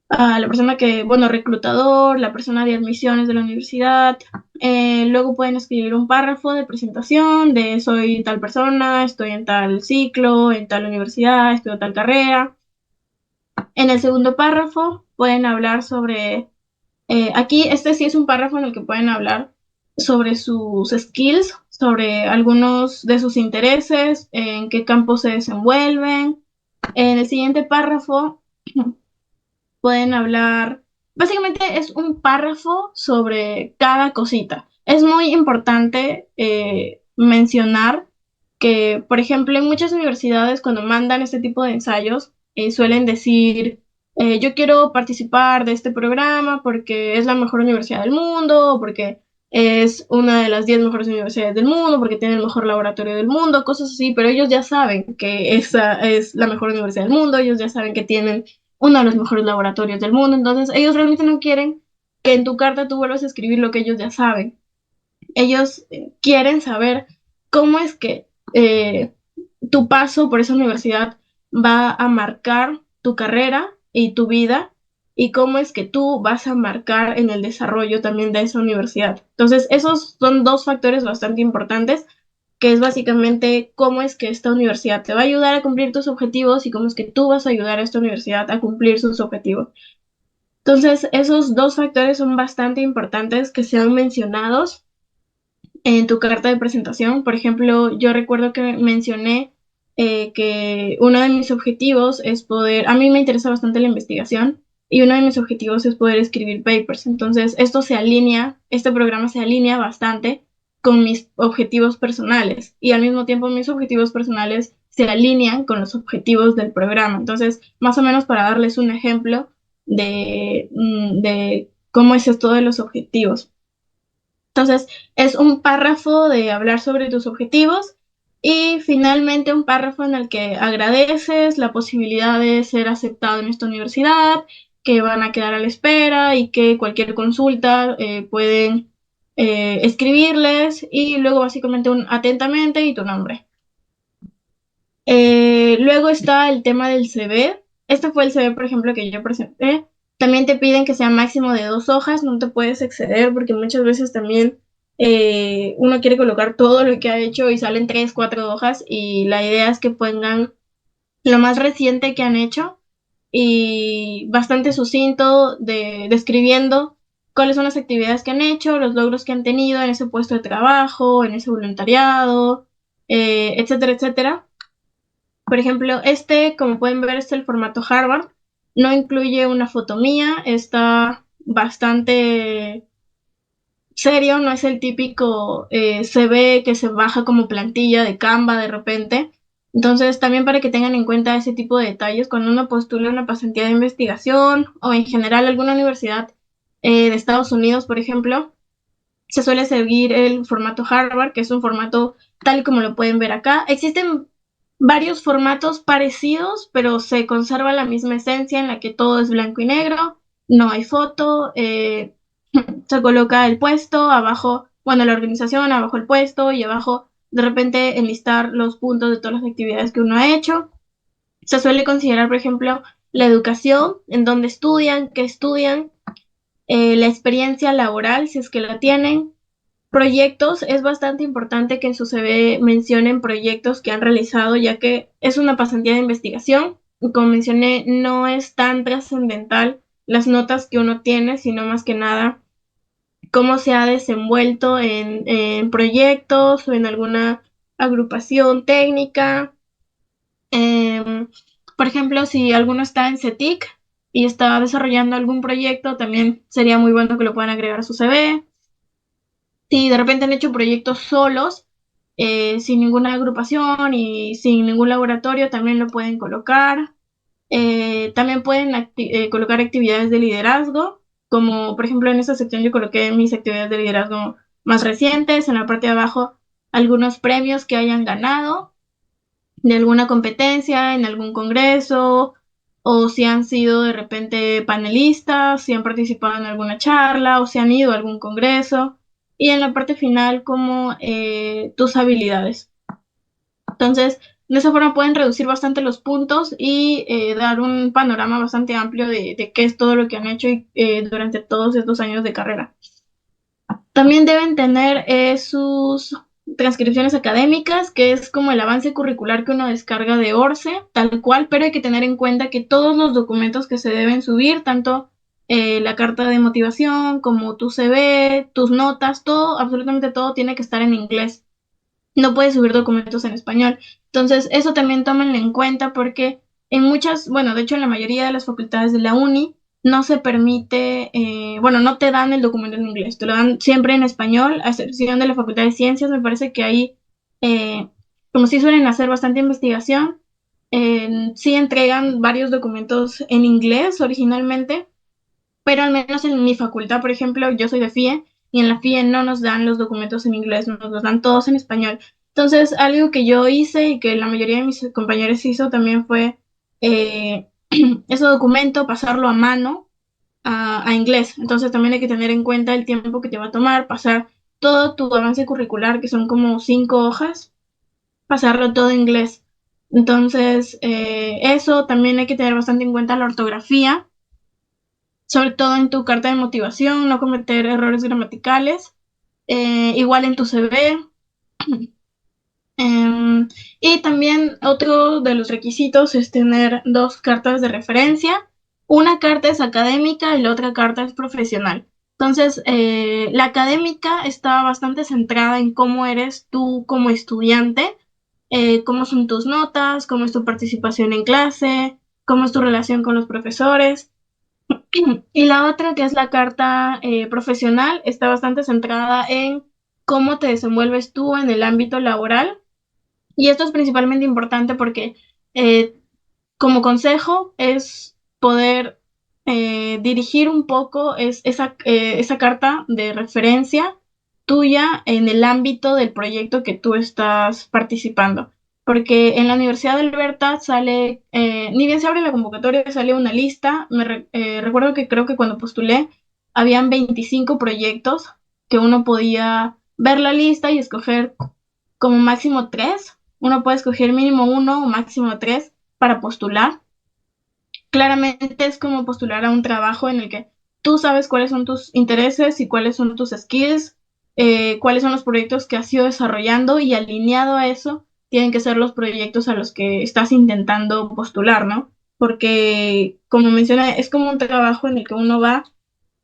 a la persona que, bueno, reclutador, la persona de admisiones de la universidad. Luego pueden escribir un párrafo de presentación de soy tal persona, estoy en tal ciclo, en tal universidad, estudio tal carrera. En el segundo párrafo pueden hablar sobre, aquí este sí es un párrafo en el que pueden hablar sobre sus skills, sobre algunos de sus intereses, en qué campo se desenvuelven. En el siguiente párrafo pueden hablar, básicamente es un párrafo sobre cada cosita. Es muy importante mencionar que, por ejemplo, en muchas universidades cuando mandan este tipo de ensayos, suelen decir, yo quiero participar de este programa porque es la mejor universidad del mundo, o porque es una de las 10 mejores universidades del mundo, porque tiene el mejor laboratorio del mundo, cosas así, pero ellos ya saben que esa es la mejor universidad del mundo, ellos ya saben que tienen uno de los mejores laboratorios del mundo. Entonces, ellos realmente no quieren que en tu carta tú vuelvas a escribir lo que ellos ya saben. Ellos quieren saber cómo es que tu paso por esa universidad va a marcar tu carrera y tu vida y cómo es que tú vas a marcar en el desarrollo también de esa universidad. Entonces, esos son dos factores bastante importantes, que es básicamente cómo es que esta universidad te va a ayudar a cumplir tus objetivos y cómo es que tú vas a ayudar a esta universidad a cumplir sus objetivos. Entonces, esos dos factores son bastante importantes que sean mencionados en tu carta de presentación. Por ejemplo, yo recuerdo que mencioné que uno de mis objetivos es poder, a mí me interesa bastante la investigación y uno de mis objetivos es poder escribir papers. Entonces, esto se alinea, este programa se alinea bastante con mis objetivos personales y al mismo tiempo mis objetivos personales se alinean con los objetivos del programa. Entonces, más o menos para darles un ejemplo de cómo es esto de los objetivos. Entonces, es un párrafo de hablar sobre tus objetivos y finalmente un párrafo en el que agradeces la posibilidad de ser aceptado en esta universidad, que van a quedar a la espera y que cualquier consulta pueden escribirles y luego básicamente un atentamente y tu nombre. Luego está el tema del CV. Este fue el CV, por ejemplo, que yo presenté. También te piden que sea máximo de 2 hojas, no te puedes exceder porque muchas veces también uno quiere colocar todo lo que ha hecho y salen 3, 4 hojas y la idea es que pongan lo más reciente que han hecho y bastante sucinto describiendo cuáles son las actividades que han hecho, los logros que han tenido en ese puesto de trabajo, en ese voluntariado, etcétera, etcétera. Por ejemplo, este, como pueden ver, es el formato Harvard. No incluye una foto mía, está bastante serio, no es el típico CV que se baja como plantilla de Canva de repente. Entonces, también para que tengan en cuenta ese tipo de detalles, cuando uno postula una pasantía de investigación o en general alguna universidad de Estados Unidos, por ejemplo, se suele seguir el formato Harvard, que es un formato tal como lo pueden ver acá. Existen varios formatos parecidos, pero se conserva la misma esencia en la que todo es blanco y negro, no hay foto, se coloca el puesto, abajo, bueno, la organización, abajo el puesto y abajo de repente enlistar los puntos de todas las actividades que uno ha hecho. Se suele considerar, por ejemplo, la educación, en dónde estudian, qué estudian, la experiencia laboral, si es que la tienen, proyectos. Es bastante importante que en su CV mencionen proyectos que han realizado, ya que es una pasantía de investigación. Y como mencioné, no es tan trascendental las notas que uno tiene, sino más que nada cómo se ha desenvuelto en proyectos o en alguna agrupación técnica. Em, por ejemplo, si alguno está en CETIC y está desarrollando algún proyecto, también sería muy bueno que lo puedan agregar a su CV. Si de repente han hecho proyectos solos, sin ninguna agrupación y sin ningún laboratorio, también lo pueden colocar. También pueden colocar actividades de liderazgo, como por ejemplo en esta sección yo coloqué mis actividades de liderazgo más recientes, en la parte de abajo algunos premios que hayan ganado de alguna competencia, en algún congreso, o si han sido de repente panelistas, si han participado en alguna charla, o si han ido a algún congreso, y en la parte final como tus habilidades. Entonces, de esa forma pueden reducir bastante los puntos y dar un panorama bastante amplio de qué es todo lo que han hecho durante todos estos años de carrera. También deben tener sus transcripciones académicas, que es como el avance curricular que uno descarga de ORCE, tal cual, pero hay que tener en cuenta que todos los documentos que se deben subir, tanto la carta de motivación como tu CV, tus notas, todo, absolutamente todo tiene que estar en inglés. No puedes subir documentos en español. Entonces, eso también tómenlo en cuenta porque en muchas, bueno, de hecho en la mayoría de las facultades de la uni no se permite, bueno, no te dan el documento en inglés, te lo dan siempre en español, a excepción de la Facultad de Ciencias, me parece que ahí, como sí suelen hacer bastante investigación, sí entregan varios documentos en inglés originalmente, pero al menos en mi facultad, por ejemplo, yo soy de FIE y en la FIE no nos dan los documentos en inglés, nos los dan todos en español. Entonces, algo que yo hice y que la mayoría de mis compañeros hizo también fue eh, ese documento, pasarlo a mano a inglés. Entonces, también hay que tener en cuenta el tiempo que te va a tomar pasar todo tu avance curricular, que son como 5 hojas, pasarlo todo en inglés. Entonces, eso también hay que tener bastante en cuenta la ortografía, sobre todo en tu carta de motivación, no cometer errores gramaticales, igual en tu CV. Y también otro de los requisitos es tener dos cartas de referencia. Una carta es académica y la otra carta es profesional. Entonces, la académica está bastante centrada en cómo eres tú como estudiante, cómo son tus notas, cómo es tu participación en clase, cómo es tu relación con los profesores. Y la otra, que es la carta profesional, está bastante centrada en cómo te desenvuelves tú en el ámbito laboral. Y esto es principalmente importante porque eh, como consejo es poder dirigir un poco esa carta de referencia tuya en el ámbito del proyecto que tú estás participando. Porque en la Universidad de Alberta sale, ni bien se abre la convocatoria, sale una lista. Recuerdo que creo que cuando postulé habían 25 proyectos que uno podía ver la lista y escoger como máximo tres. Uno puede escoger mínimo uno o máximo tres para postular. Claramente es como postular a un trabajo en el que tú sabes cuáles son tus intereses y cuáles son tus skills, cuáles son los proyectos que has ido desarrollando y alineado a eso tienen que ser los proyectos a los que estás intentando postular, ¿no? Porque, como mencioné, es como un trabajo en el que uno va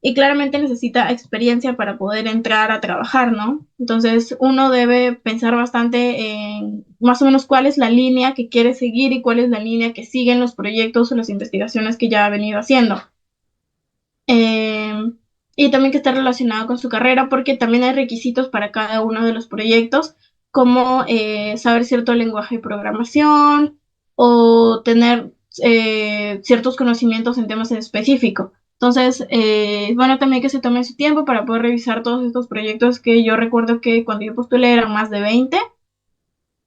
y claramente necesita experiencia para poder entrar a trabajar, ¿no? Entonces uno debe pensar bastante en más o menos cuál es la línea que quiere seguir y cuál es la línea que siguen los proyectos o las investigaciones que ya ha venido haciendo. Eh, y también que esté relacionado con su carrera porque también hay requisitos para cada uno de los proyectos, como saber cierto lenguaje de programación o tener ciertos conocimientos en temas en específico. Entonces, bueno, también que se tome su tiempo para poder revisar todos estos proyectos que yo recuerdo que cuando yo postulé eran más de 20.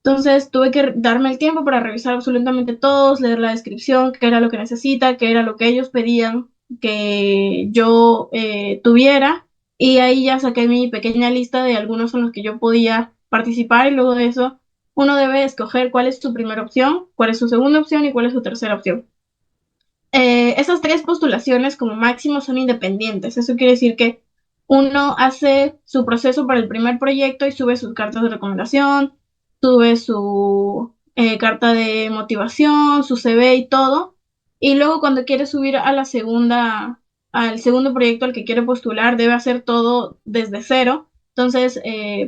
Entonces tuve que darme el tiempo para revisar absolutamente todos, leer la descripción, qué era lo que necesita, qué era lo que ellos pedían que yo tuviera. Y ahí ya saqué mi pequeña lista de algunos en los que yo podía participar y luego de eso uno debe escoger cuál es su primera opción, cuál es su segunda opción y cuál es su tercera opción. Esas tres postulaciones como máximo son independientes. Eso quiere decir que uno hace su proceso para el primer proyecto y sube sus cartas de recomendación, sube su carta de motivación, su CV y todo. Y luego cuando quiere subir a la segunda, al segundo proyecto al que quiere postular, debe hacer todo desde cero. Entonces,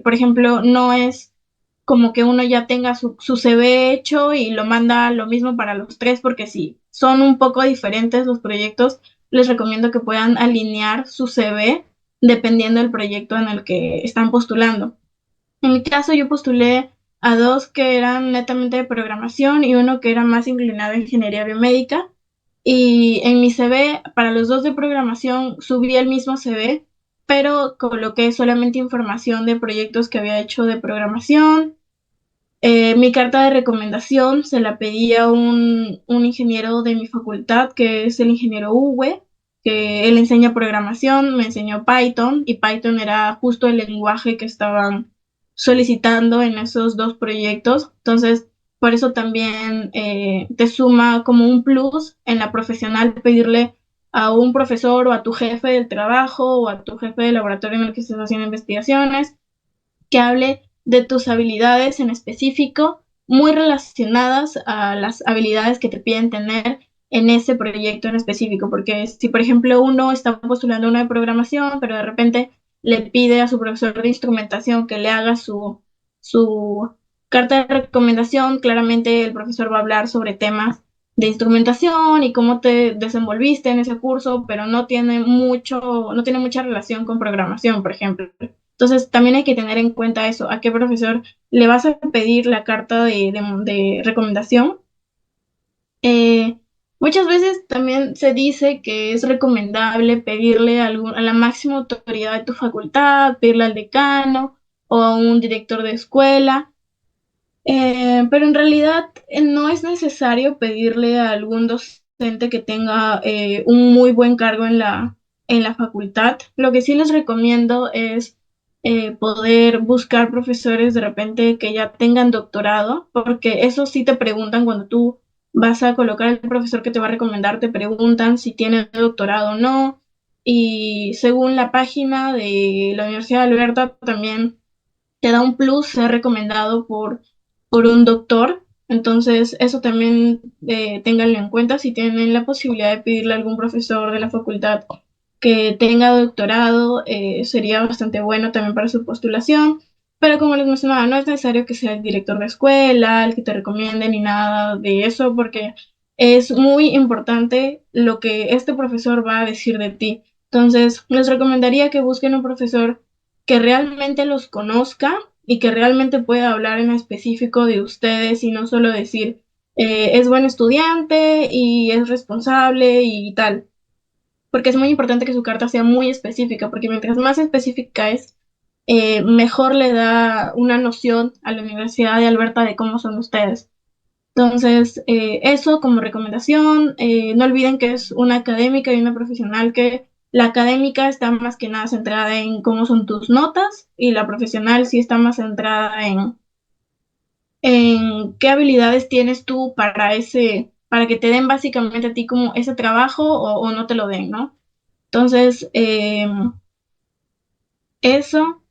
por ejemplo, no es como que uno ya tenga su CV hecho y lo manda lo mismo para los tres, porque si son un poco diferentes los proyectos, les recomiendo que puedan alinear su CV dependiendo del proyecto en el que están postulando. En mi caso, yo postulé a dos que eran netamente de programación y uno que era más inclinado a ingeniería biomédica. Y en mi CV, para los dos de programación, subí el mismo CV, pero coloqué solamente información de proyectos que había hecho de programación. Mi carta de recomendación se la pedí a un ingeniero de mi facultad, que es el ingeniero Uwe, que él enseña programación, me enseñó Python, y Python era justo el lenguaje que estaban solicitando en esos dos proyectos. Entonces, por eso también te suma como un plus en la profesional pedirle a un profesor o a tu jefe del trabajo o a tu jefe del laboratorio en el que estés haciendo investigaciones que hable de tus habilidades en específico, muy relacionadas a las habilidades que te piden tener en ese proyecto en específico, porque si por ejemplo uno está postulando una de programación, pero de repente le pide a su profesor de instrumentación que le haga su carta de recomendación, claramente el profesor va a hablar sobre temas de instrumentación y cómo te desenvolviste en ese curso, pero no tiene mucha relación con programación, por ejemplo. Entonces, también hay que tener en cuenta eso, a qué profesor le vas a pedir la carta de recomendación. Eh, Muchas veces también se dice que es recomendable pedirle a la máxima autoridad de tu facultad, pedirle al decano o a un director de escuela, pero en realidad no es necesario pedirle a algún docente que tenga un muy buen cargo en la facultad. Lo que sí les recomiendo es poder buscar profesores de repente que ya tengan doctorado, porque eso sí te preguntan cuando tú vas a colocar al profesor que te va a recomendar, te preguntan si tiene doctorado o no. Y según la página de la Universidad de Alberta, también te da un plus ser recomendado por un doctor. Entonces, eso también ténganlo en cuenta si tienen la posibilidad de pedirle a algún profesor de la facultad que tenga doctorado, sería bastante bueno también para su postulación. Pero como les mencionaba, no es necesario que sea el director de escuela, el que te recomiende ni nada de eso, porque es muy importante lo que este profesor va a decir de ti. Entonces, les recomendaría que busquen un profesor que realmente los conozca y que realmente pueda hablar en específico de ustedes y no solo decir es buen estudiante y es responsable y tal, porque es muy importante que su carta sea muy específica, porque mientras más específica es, mejor le da una noción a la Universidad de Alberta de cómo son ustedes. Entonces, eso como recomendación, no olviden que es una académica y una profesional, que la académica está más que nada centrada en cómo son tus notas y la profesional sí está más centrada en qué habilidades tienes tú para que te den básicamente a ti como ese trabajo o no te lo den, ¿no? Entonces, eso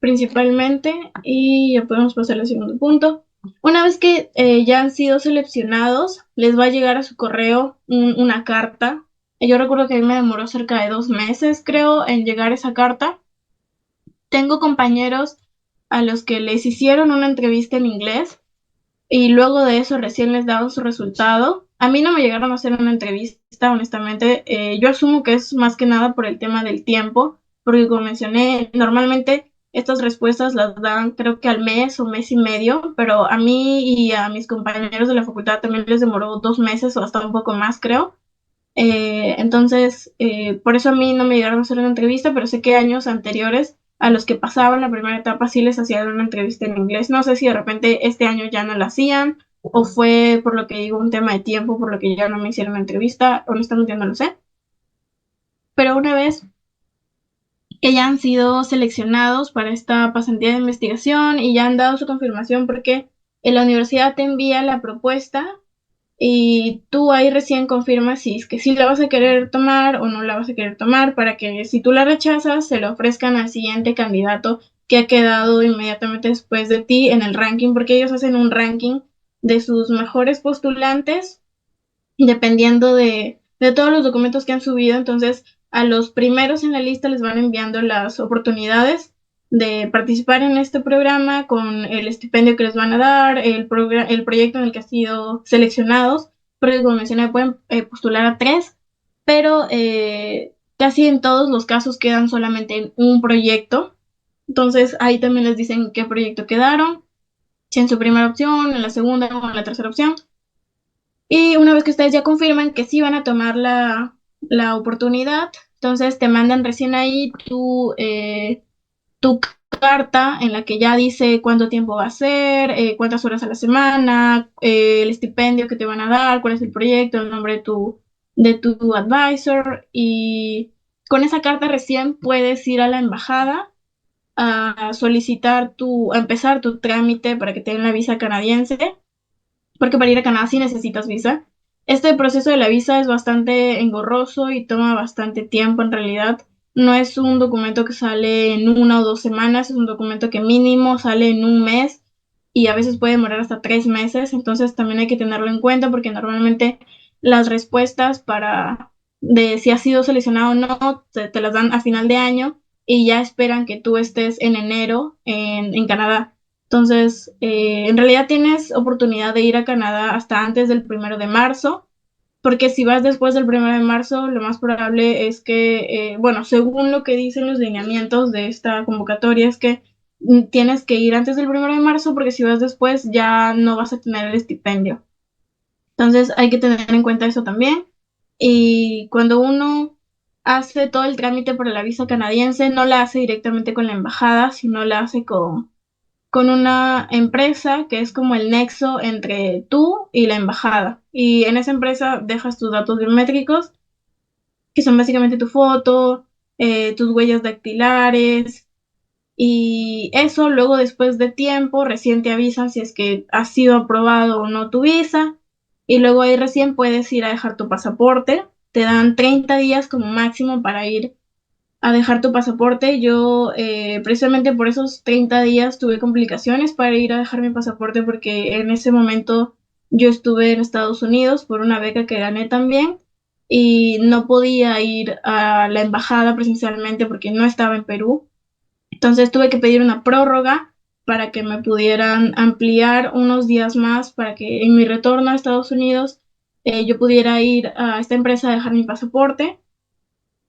principalmente, y ya podemos pasar al segundo punto. Una vez que ya han sido seleccionados, les va a llegar a su correo una carta. Yo recuerdo que a mí me demoró cerca de 2 meses, creo, en llegar esa carta. Tengo compañeros a los que les hicieron una entrevista en inglés y luego de eso recién les daban su resultado. A mí no me llegaron a hacer una entrevista, honestamente. Yo asumo que es más que nada por el tema del tiempo, porque como mencioné, normalmente estas respuestas las dan creo que al mes o mes y medio, pero a mí y a mis compañeros de la facultad también les demoró 2 meses o hasta un poco más, creo. Entonces, por eso a mí no me llegaron a hacer una entrevista, pero sé que años anteriores a los que pasaban la primera etapa sí les hacían una entrevista en inglés. No sé si de repente este año ya no la hacían o fue por lo que digo un tema de tiempo, por lo que ya no me hicieron una entrevista, honestamente no lo sé. Pero una vez que ya han sido seleccionados para esta pasantía de investigación y ya han dado su confirmación porque la universidad te envía la propuesta y tú ahí recién confirmas si es que sí la vas a querer tomar o no la vas a querer tomar para que si tú la rechazas se lo ofrezcan al siguiente candidato que ha quedado inmediatamente después de ti en el ranking, porque ellos hacen un ranking de sus mejores postulantes dependiendo de todos los documentos que han subido. Entonces, a los primeros en la lista les van enviando las oportunidades de participar en este programa con el estipendio que les van a dar, el proyecto en el que han sido seleccionados, porque como mencioné, pueden postular a tres, pero casi en todos los casos quedan solamente en un proyecto. Entonces, ahí también les dicen qué proyecto quedaron, si en su primera opción, en la segunda o en la tercera opción. Y una vez que ustedes ya confirman que sí van a tomar la oportunidad, entonces te mandan recién ahí tu carta en la que ya dice cuánto tiempo va a ser, cuántas horas a la semana, el estipendio que te van a dar, cuál es el proyecto, el nombre de tu advisor. Y con esa carta recién puedes ir a la embajada a solicitar a empezar tu trámite para que te den la visa canadiense, porque para ir a Canadá sí necesitas visa. Este proceso de la visa es bastante engorroso y toma bastante tiempo en realidad. No es un documento que sale en 1 o 2 semanas, es un documento que mínimo sale en un mes y a veces puede demorar hasta 3 meses. Entonces también hay que tenerlo en cuenta porque normalmente las respuestas de si has sido seleccionado o no te las dan a final de año y ya esperan que tú estés en enero en Canadá. Entonces, en realidad tienes oportunidad de ir a Canadá hasta antes del 1 de marzo, porque si vas después del 1 de marzo, lo más probable es que, bueno, según lo que dicen los lineamientos de esta convocatoria, es que tienes que ir antes del 1 de marzo, porque si vas después ya no vas a tener el estipendio. Entonces, hay que tener en cuenta eso también. Y cuando uno hace todo el trámite para la visa canadiense, no la hace directamente con la embajada, sino la hace con una empresa que es como el nexo entre tú y la embajada. Y en esa empresa dejas tus datos biométricos, que son básicamente tu foto, tus huellas dactilares, y eso luego después de tiempo recién te avisan si es que ha sido aprobado o no tu visa, y luego ahí recién puedes ir a dejar tu pasaporte. Te dan 30 días como máximo para ir a dejar tu pasaporte. Yo precisamente por esos 30 días tuve complicaciones para ir a dejar mi pasaporte porque en ese momento yo estuve en Estados Unidos por una beca que gané también y no podía ir a la embajada presencialmente porque no estaba en Perú. Entonces tuve que pedir una prórroga para que me pudieran ampliar unos días más para que en mi retorno a Estados Unidos yo pudiera ir a esta empresa a dejar mi pasaporte.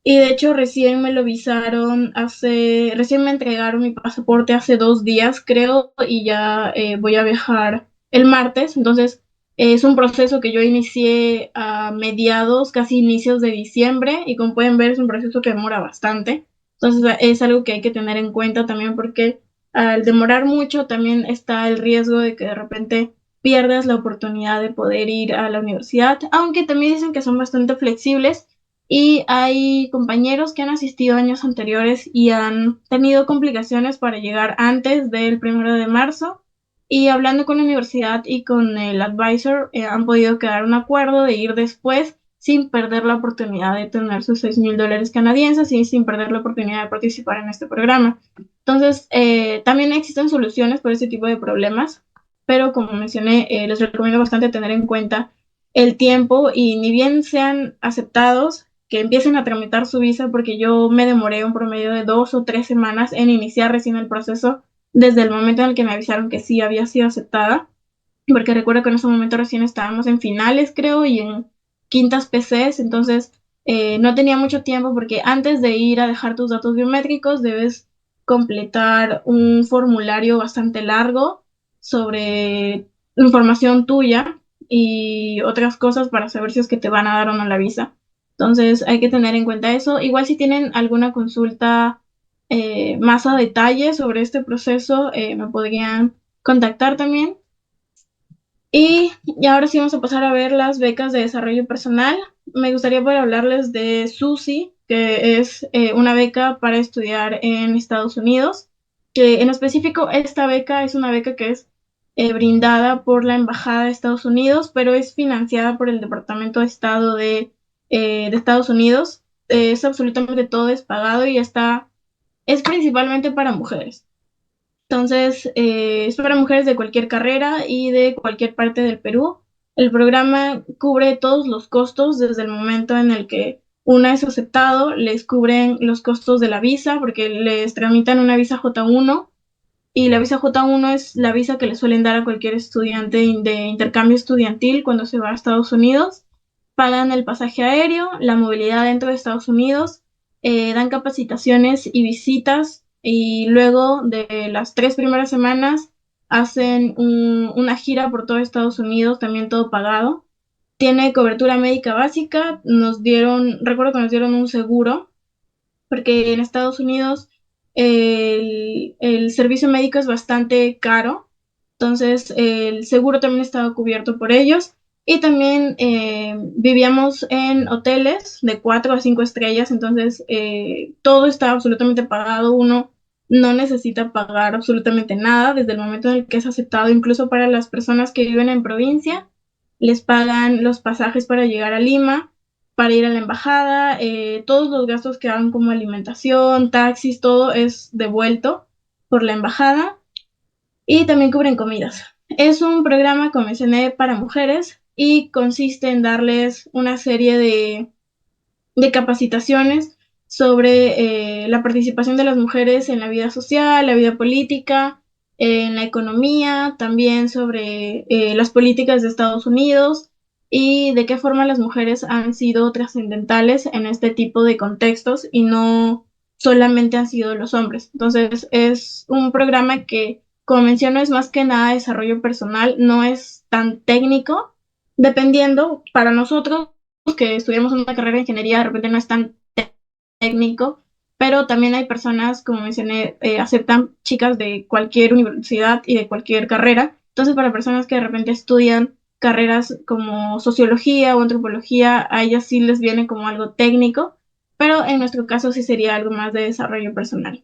Y de hecho recién me lo visaron recién me entregaron mi pasaporte hace 2 días, creo, y ya voy a viajar el martes. Entonces es un proceso que yo inicié a mediados, casi inicios de diciembre, y como pueden ver es un proceso que demora bastante. Entonces es algo que hay que tener en cuenta también porque al demorar mucho también está el riesgo de que de repente pierdas la oportunidad de poder ir a la universidad, aunque también dicen que son bastante flexibles y hay compañeros que han asistido años anteriores y han tenido complicaciones para llegar antes del 1 de marzo. Y hablando con la universidad y con el advisor, han podido quedar un acuerdo de ir después sin perder la oportunidad de tener sus $6,000 canadienses y sin perder la oportunidad de participar en este programa. Entonces, también existen soluciones para este tipo de problemas, pero como mencioné, les recomiendo bastante tener en cuenta el tiempo y ni bien sean aceptados, que empiecen a tramitar su visa, porque yo me demoré un promedio de 2 o 3 semanas en iniciar recién el proceso desde el momento en el que me avisaron que sí había sido aceptada, porque recuerdo que en ese momento recién estábamos en finales, creo, y en quintas PCs. Entonces no tenía mucho tiempo porque antes de ir a dejar tus datos biométricos debes completar un formulario bastante largo sobre información tuya y otras cosas para saber si es que te van a dar o no la visa. Entonces hay que tener en cuenta eso. Igual si tienen alguna consulta más a detalle sobre este proceso, me podrían contactar también. Y ahora sí vamos a pasar a ver las becas de desarrollo personal. Me gustaría poder hablarles de SUSI, que es una beca para estudiar en Estados Unidos, que en específico esta beca es una beca que es brindada por la Embajada de Estados Unidos, pero es financiada por el Departamento de Estado de Estados Unidos. Es absolutamente todo es pagado y es principalmente para mujeres. Entonces, es para mujeres de cualquier carrera y de cualquier parte del Perú. El programa cubre todos los costos desde el momento en el que una es aceptado, les cubren los costos de la visa porque les tramitan una visa J1, y la visa J1 es la visa que le suelen dar a cualquier estudiante de intercambio estudiantil cuando se va a Estados Unidos. Pagan el pasaje aéreo, la movilidad dentro de Estados Unidos, dan capacitaciones y visitas, y luego de las 3 primeras semanas hacen una gira por todo Estados Unidos, también todo pagado. tiene cobertura médica básica, recuerdo que nos dieron un seguro, porque en Estados Unidos el servicio médico es bastante caro, entonces el seguro también estaba cubierto por ellos. Y también vivíamos en hoteles de 4 a 5 estrellas, entonces todo está absolutamente pagado. Uno no necesita pagar absolutamente nada desde el momento en el que es aceptado, incluso para las personas que viven en provincia, les pagan los pasajes para llegar a Lima, para ir a la embajada, todos los gastos que hagan como alimentación, taxis, todo es devuelto por la embajada y también cubren comidas. Es un programa, como mencioné, para mujeres y consiste en darles una serie de capacitaciones sobre la participación de las mujeres en la vida social, la vida política, en la economía, también sobre las políticas de Estados Unidos y de qué forma las mujeres han sido trascendentales en este tipo de contextos y no solamente han sido los hombres. Entonces, es un programa que, como menciono, es más que nada desarrollo personal, no es tan técnico, dependiendo para nosotros que estudiamos una carrera de ingeniería, de repente no es tan técnico, pero también hay personas, como mencioné, aceptan chicas de cualquier universidad y de cualquier carrera. Entonces, para personas que de repente estudian carreras como sociología o antropología, a ellas sí les viene como algo técnico, pero en nuestro caso sí sería algo más de desarrollo personal.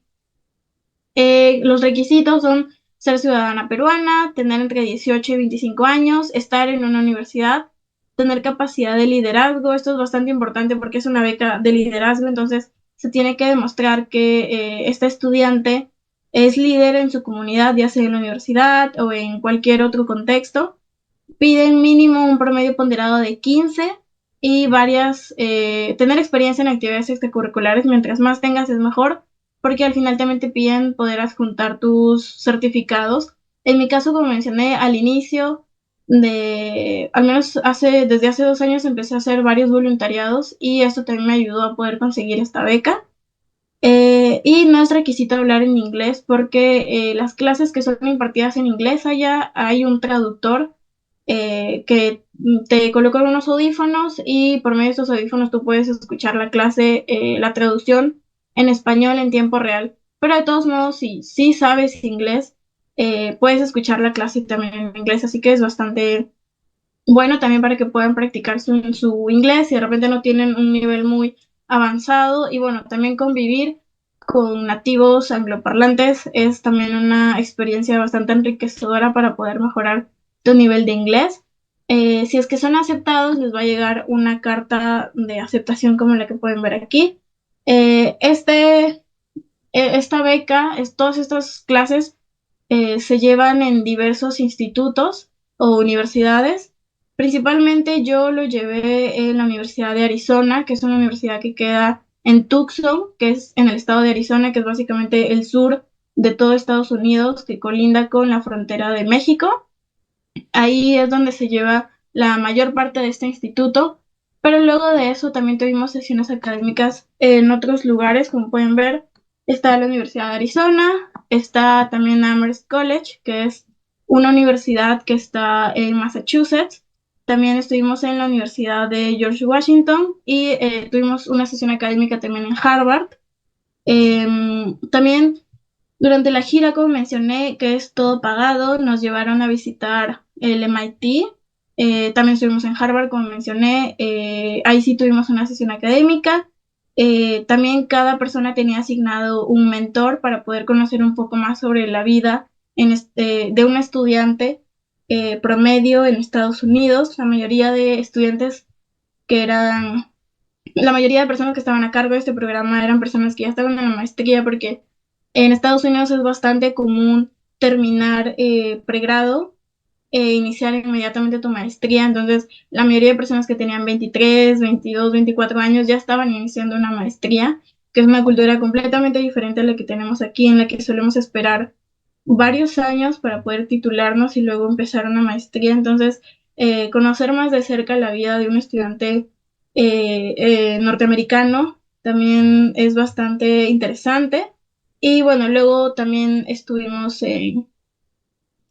Los requisitos son ser ciudadana peruana, tener entre 18 y 25 años, estar en una universidad, tener capacidad de liderazgo. Esto es bastante importante porque es una beca de liderazgo, entonces se tiene que demostrar que este estudiante es líder en su comunidad, ya sea en la universidad o en cualquier otro contexto. Piden mínimo un promedio ponderado de 15 y tener experiencia en actividades extracurriculares. Mientras más tengas es mejor, porque al final también te piden poder adjuntar tus certificados. En mi caso, como mencioné al inicio, al menos desde hace 2 años empecé a hacer varios voluntariados y esto también me ayudó a poder conseguir esta beca. Y no es requisito hablar en inglés porque las clases que son impartidas en inglés, allá hay un traductor que te coloca unos audífonos y por medio de esos audífonos tú puedes escuchar la clase, la traducción en español en tiempo real. Pero de todos modos, si sabes inglés, puedes escuchar la clase también en inglés, así que es bastante bueno también para que puedan practicar su inglés si de repente no tienen un nivel muy avanzado. Y bueno, también convivir con nativos angloparlantes es también una experiencia bastante enriquecedora para poder mejorar tu nivel de inglés. Si es que son aceptados, les va a llegar una carta de aceptación como la que pueden ver aquí. Esta beca, todas estas clases se llevan en diversos institutos o universidades. Principalmente yo lo llevé en la Universidad de Arizona, que es una universidad que queda en Tucson, que es en el estado de Arizona, que es básicamente el sur de todo Estados Unidos, que colinda con la frontera de México. Ahí es donde se lleva la mayor parte de este instituto, pero luego de eso también tuvimos sesiones académicas en otros lugares, como pueden ver. Está la Universidad de Arizona, está también Amherst College, que es una universidad que está en Massachusetts. También estuvimos en la Universidad de George Washington y tuvimos una sesión académica también en Harvard. También durante la gira, como mencioné, que es todo pagado, nos llevaron a visitar el MIT. También estuvimos en Harvard, como mencioné. Ahí sí tuvimos una sesión académica. También cada persona tenía asignado un mentor para poder conocer un poco más sobre la vida de un estudiante promedio en Estados Unidos. La mayoría de personas que estaban a cargo de este programa eran personas que ya estaban en la maestría, porque en Estados Unidos es bastante común terminar pregrado e iniciar inmediatamente tu maestría. Entonces, la mayoría de personas que tenían 23, 22, 24 años ya estaban iniciando una maestría, que es una cultura completamente diferente a la que tenemos aquí, en la que solemos esperar varios años para poder titularnos y luego empezar una maestría. Entonces, conocer más de cerca la vida de un estudiante norteamericano también es bastante interesante. Y bueno, luego también estuvimos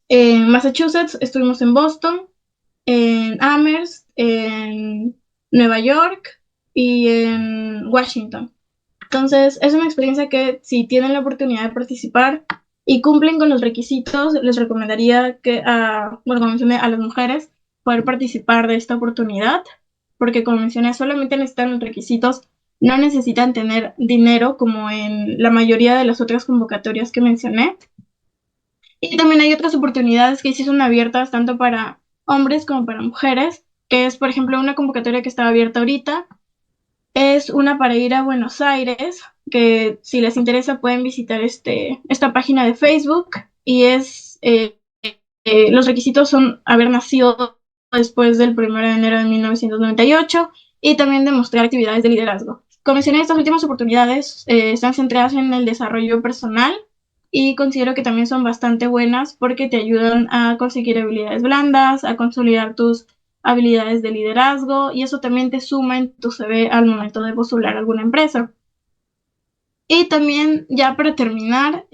en Massachusetts, estuvimos en Boston, en Amherst, en Nueva York y en Washington. Entonces, es una experiencia que si tienen la oportunidad de participar y cumplen con los requisitos, les recomendaría que, bueno, como mencioné, a las mujeres poder participar de esta oportunidad, porque como mencioné, solamente necesitan los requisitos, no necesitan tener dinero como en la mayoría de las otras convocatorias que mencioné. Y también hay otras oportunidades que sí son abiertas tanto para hombres como para mujeres, que es, por ejemplo, una convocatoria que está abierta ahorita es una para ir a Buenos Aires, que si les interesa pueden visitar esta página de Facebook y los requisitos son haber nacido después del 1 de enero de 1998 y también demostrar actividades de liderazgo. Como mencioné, estas últimas oportunidades están centradas en el desarrollo personal y considero que también son bastante buenas porque te ayudan a conseguir habilidades blandas, a consolidar tus habilidades de liderazgo y eso también te suma en tu CV al momento de postular a alguna empresa. Y también, ya para terminar,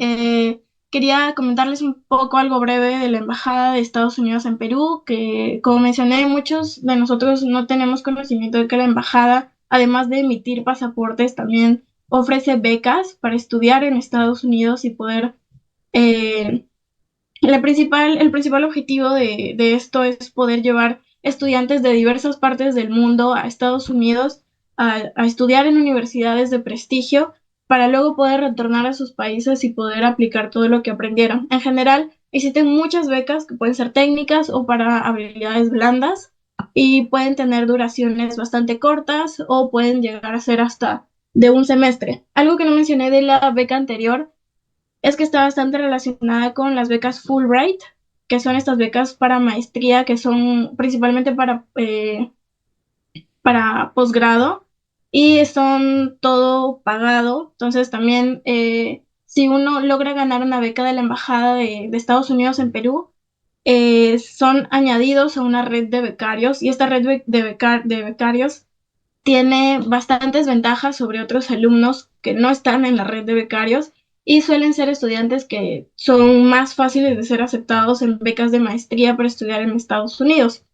quería comentarles un poco algo breve de la Embajada de Estados Unidos en Perú, que como mencioné, muchos de nosotros no tenemos conocimiento de que la Embajada, además de emitir pasaportes, también ofrece becas para estudiar en Estados Unidos y poder eh, el principal objetivo de esto es poder llevar estudiantes de diversas partes del mundo a Estados Unidos a estudiar en universidades de prestigio para luego poder retornar a sus países y poder aplicar todo lo que aprendieron. En general, existen muchas becas que pueden ser técnicas o para habilidades blandas y pueden tener duraciones bastante cortas o pueden llegar a ser hasta de un semestre. Algo que no mencioné de la beca anterior es que está bastante relacionada con las becas Fulbright, que son estas becas para maestría, que son principalmente para posgrado y son todo pagado. Entonces también si uno logra ganar una beca de la Embajada de Estados Unidos en Perú, son añadidos a una red de becarios y esta red de becarios tiene bastantes ventajas sobre otros alumnos que no están en la red de becarios y suelen ser estudiantes que son más fáciles de ser aceptados en becas de maestría para estudiar en Estados Unidos.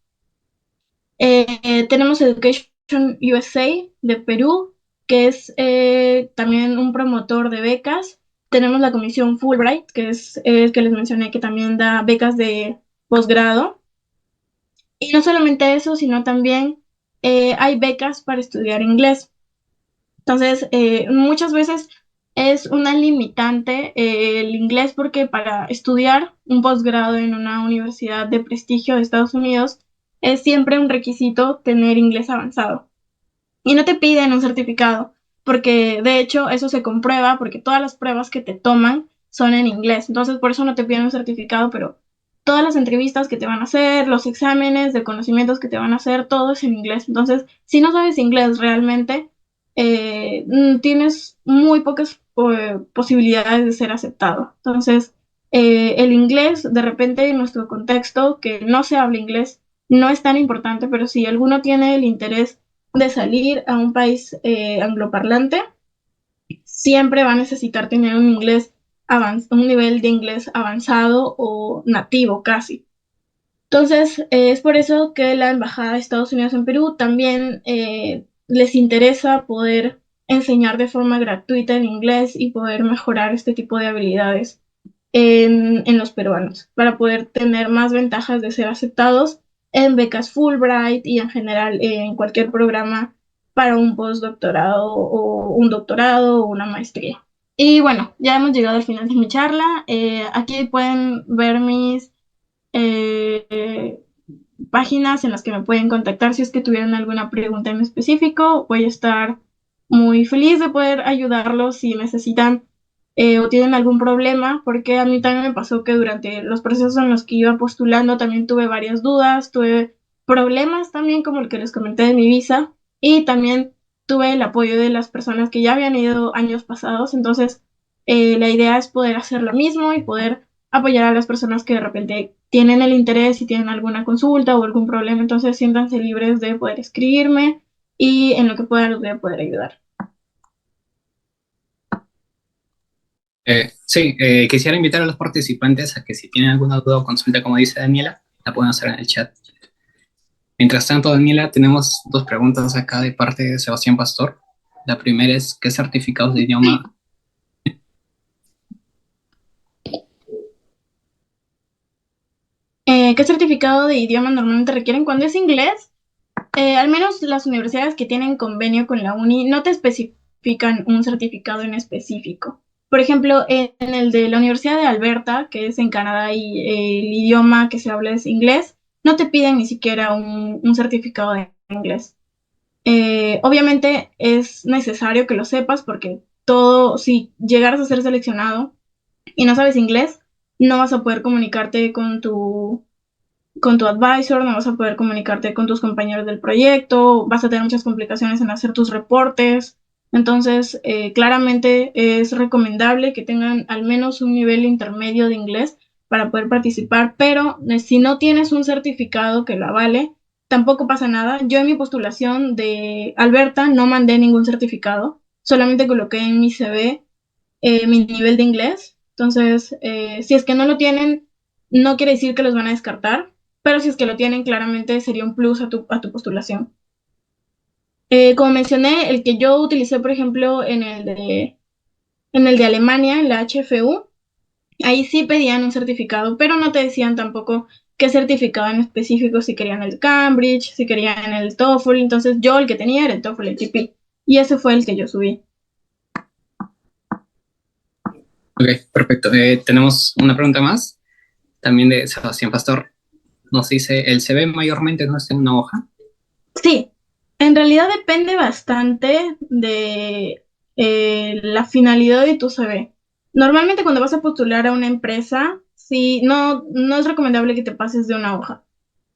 Tenemos Education USA de Perú, que es también un promotor de becas. Tenemos la Comisión Fulbright, que es el que les mencioné, que también da becas de posgrado. Y no solamente eso, sino también hay becas para estudiar inglés. Entonces, muchas veces es una limitante el inglés porque para estudiar un posgrado en una universidad de prestigio de Estados Unidos es siempre un requisito tener inglés avanzado. Y no te piden un certificado, porque de hecho eso se comprueba porque todas las pruebas que te toman son en inglés. Entonces, por eso no te piden un certificado, pero todas las entrevistas que te van a hacer, los exámenes de conocimientos que te van a hacer, todo es en inglés. Entonces, si no sabes inglés realmente, tienes muy pocas posibilidades de ser aceptado. Entonces, el inglés, de repente, en nuestro contexto, que no se habla inglés, no es tan importante, pero si alguno tiene el interés de salir a un país angloparlante, siempre va a necesitar tener un nivel de inglés avanzado o nativo casi. Entonces, es por eso que la Embajada de Estados Unidos en Perú también les interesa poder enseñar de forma gratuita en inglés y poder mejorar este tipo de habilidades en los peruanos para poder tener más ventajas de ser aceptados en becas Fulbright y en general en cualquier programa para un postdoctorado o un doctorado o una maestría. Y bueno, ya hemos llegado al final de mi charla. Aquí pueden ver mis eh, páginas en las que me pueden contactar si es que tuvieran alguna pregunta en específico. Voy a estar muy feliz de poder ayudarlos si necesitan o tienen algún problema, porque a mí también me pasó que durante los procesos en los que iba postulando también tuve varias dudas, tuve problemas también como el que les comenté de mi visa y también tuve el apoyo de las personas que ya habían ido años pasados, entonces la idea es poder hacer lo mismo y poder apoyar a las personas que de repente tienen el interés y tienen alguna consulta o algún problema, entonces siéntanse libres de poder escribirme y en lo que pueda los voy a poder ayudar. Sí, quisiera invitar a los participantes a que si tienen alguna duda o consulta, como dice Daniela, la pueden hacer en el chat. Mientras tanto, Daniela, tenemos dos preguntas acá de parte de Sebastián Pastor. La primera es, ¿qué certificados de idioma? Sí. ¿Qué certificado de idioma normalmente requieren? Cuando es inglés, al menos las universidades que tienen convenio con la uni no te especifican un certificado en específico. Por ejemplo, en el de la Universidad de Alberta, que es en Canadá y el idioma que se habla es inglés, no te piden ni siquiera un certificado de inglés. Obviamente es necesario que lo sepas porque todo, si llegaras a ser seleccionado y no sabes inglés, no vas a poder comunicarte con tu advisor, no vas a poder comunicarte con tus compañeros del proyecto, vas a tener muchas complicaciones en hacer tus reportes. Entonces, claramente es recomendable que tengan al menos un nivel intermedio de inglés para poder participar, pero si no tienes un certificado que lo avale, tampoco pasa nada. Yo en mi postulación de Alberta no mandé ningún certificado, solamente coloqué en mi CV mi nivel de inglés. Entonces, si es que no lo tienen, no quiere decir que los van a descartar, pero si es que lo tienen, claramente sería un plus a tu postulación. Como mencioné, el que yo utilicé, por ejemplo, en el de Alemania, en la HFU, ahí sí pedían un certificado, pero no te decían tampoco qué certificado en específico, si querían el Cambridge, si querían el TOEFL. Entonces, yo el que tenía era el TOEFL, el TP, y ese fue el que yo subí. Ok, perfecto. Tenemos una pregunta más, también de Sebastián Pastor. Nos dice, ¿el CV mayormente no está en una hoja? Sí, en realidad depende bastante de la finalidad de tu CV. Normalmente cuando vas a postular a una empresa, sí, no es recomendable que te pases de una hoja,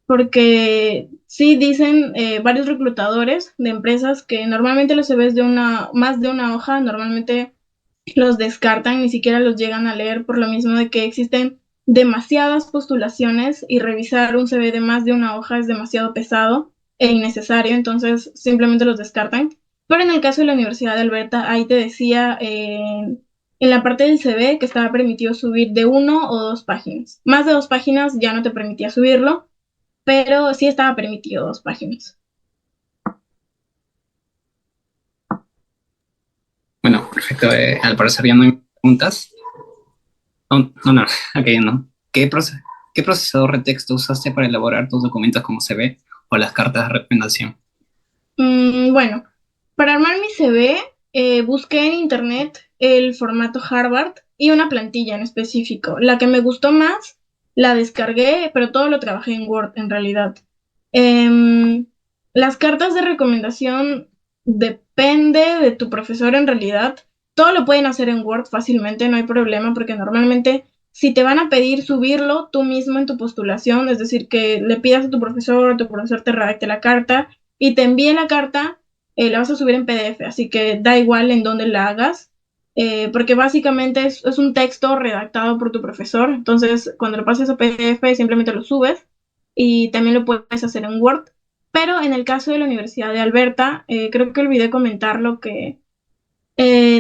porque sí dicen varios reclutadores de empresas que normalmente los CVs de más de una hoja, normalmente los descartan, ni siquiera los llegan a leer por lo mismo de que existen demasiadas postulaciones y revisar un CV de más de una hoja es demasiado pesado e innecesario, entonces simplemente los descartan. Pero en el caso de la Universidad de Alberta, ahí te decía en la parte del CV que estaba permitido subir de 1 o 2 páginas. Más de 2 páginas ya no te permitía subirlo, pero sí estaba permitido 2 páginas. Bueno, perfecto. Al parecer ya no hay preguntas. No, no, no, ok, no. ¿Qué procesador de texto usaste para elaborar tus documentos como CV o las cartas de recomendación? Bueno, para armar mi CV, busqué en internet el formato Harvard y una plantilla en específico. La que me gustó más, la descargué, pero todo lo trabajé en Word en realidad. Em, las cartas de recomendación depende de tu profesor en realidad. Todo lo pueden hacer en Word fácilmente, no hay problema, porque normalmente si te van a pedir subirlo tú mismo en tu postulación, es decir, que le pidas a tu profesor te redacte la carta y te envíe la carta, la vas a subir en PDF, así que da igual en dónde la hagas, porque básicamente es un texto redactado por tu profesor, entonces cuando lo pases a PDF simplemente lo subes y también lo puedes hacer en Word, pero en el caso de la Universidad de Alberta, creo que olvidé comentar lo que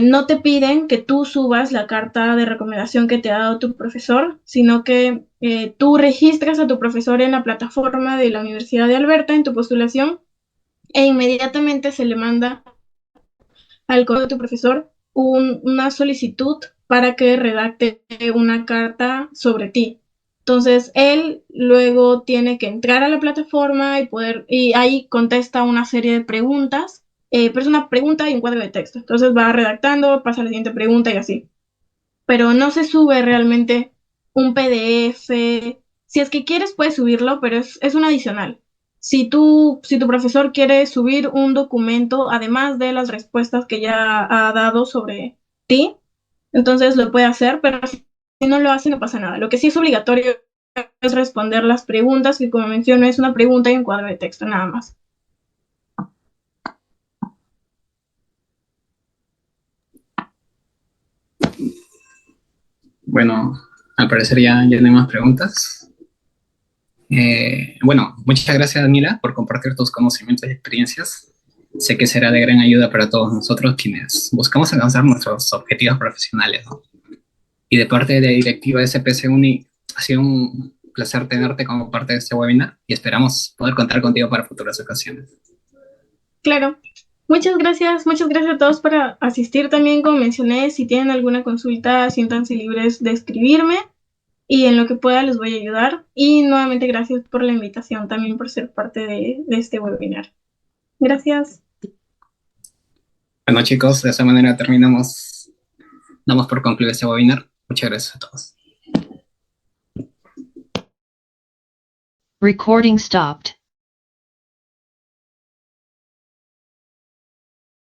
no te piden que tú subas la carta de recomendación que te ha dado tu profesor, sino que tú registras a tu profesor en la plataforma de la Universidad de Alberta en tu postulación e inmediatamente se le manda al correo de tu profesor una solicitud para que redacte una carta sobre ti. Entonces, él luego tiene que entrar a la plataforma y ahí contesta una serie de preguntas, pero es una pregunta y un cuadro de texto. Entonces va redactando, pasa a la siguiente pregunta y así. Pero no se sube realmente un PDF. Si es que quieres, puedes subirlo, pero es un adicional. Si tu profesor quiere subir un documento, además de las respuestas que ya ha dado sobre ti, entonces lo puede hacer, pero si no lo hace, no pasa nada. Lo que sí es obligatorio es responder las preguntas, que como menciono es una pregunta y un cuadro de texto, nada más. Bueno, al parecer ya no hay más preguntas. Bueno, muchas gracias, Daniela, por compartir tus conocimientos y experiencias. Sé que será de gran ayuda para todos nosotros quienes buscamos alcanzar nuestros objetivos profesionales, ¿no? Y de parte de la directiva de SPC Uni, ha sido placer tenerte como parte de este webinar y esperamos poder contar contigo para futuras ocasiones. Claro. Muchas gracias a todos por asistir también. Como mencioné, si tienen alguna consulta, siéntanse libres de escribirme y en lo que pueda les voy a ayudar. Y nuevamente gracias por la invitación, también por ser parte de este webinar. Gracias. Bueno, chicos, de esa manera damos por concluido este webinar. Muchas gracias a todos. Recording stopped.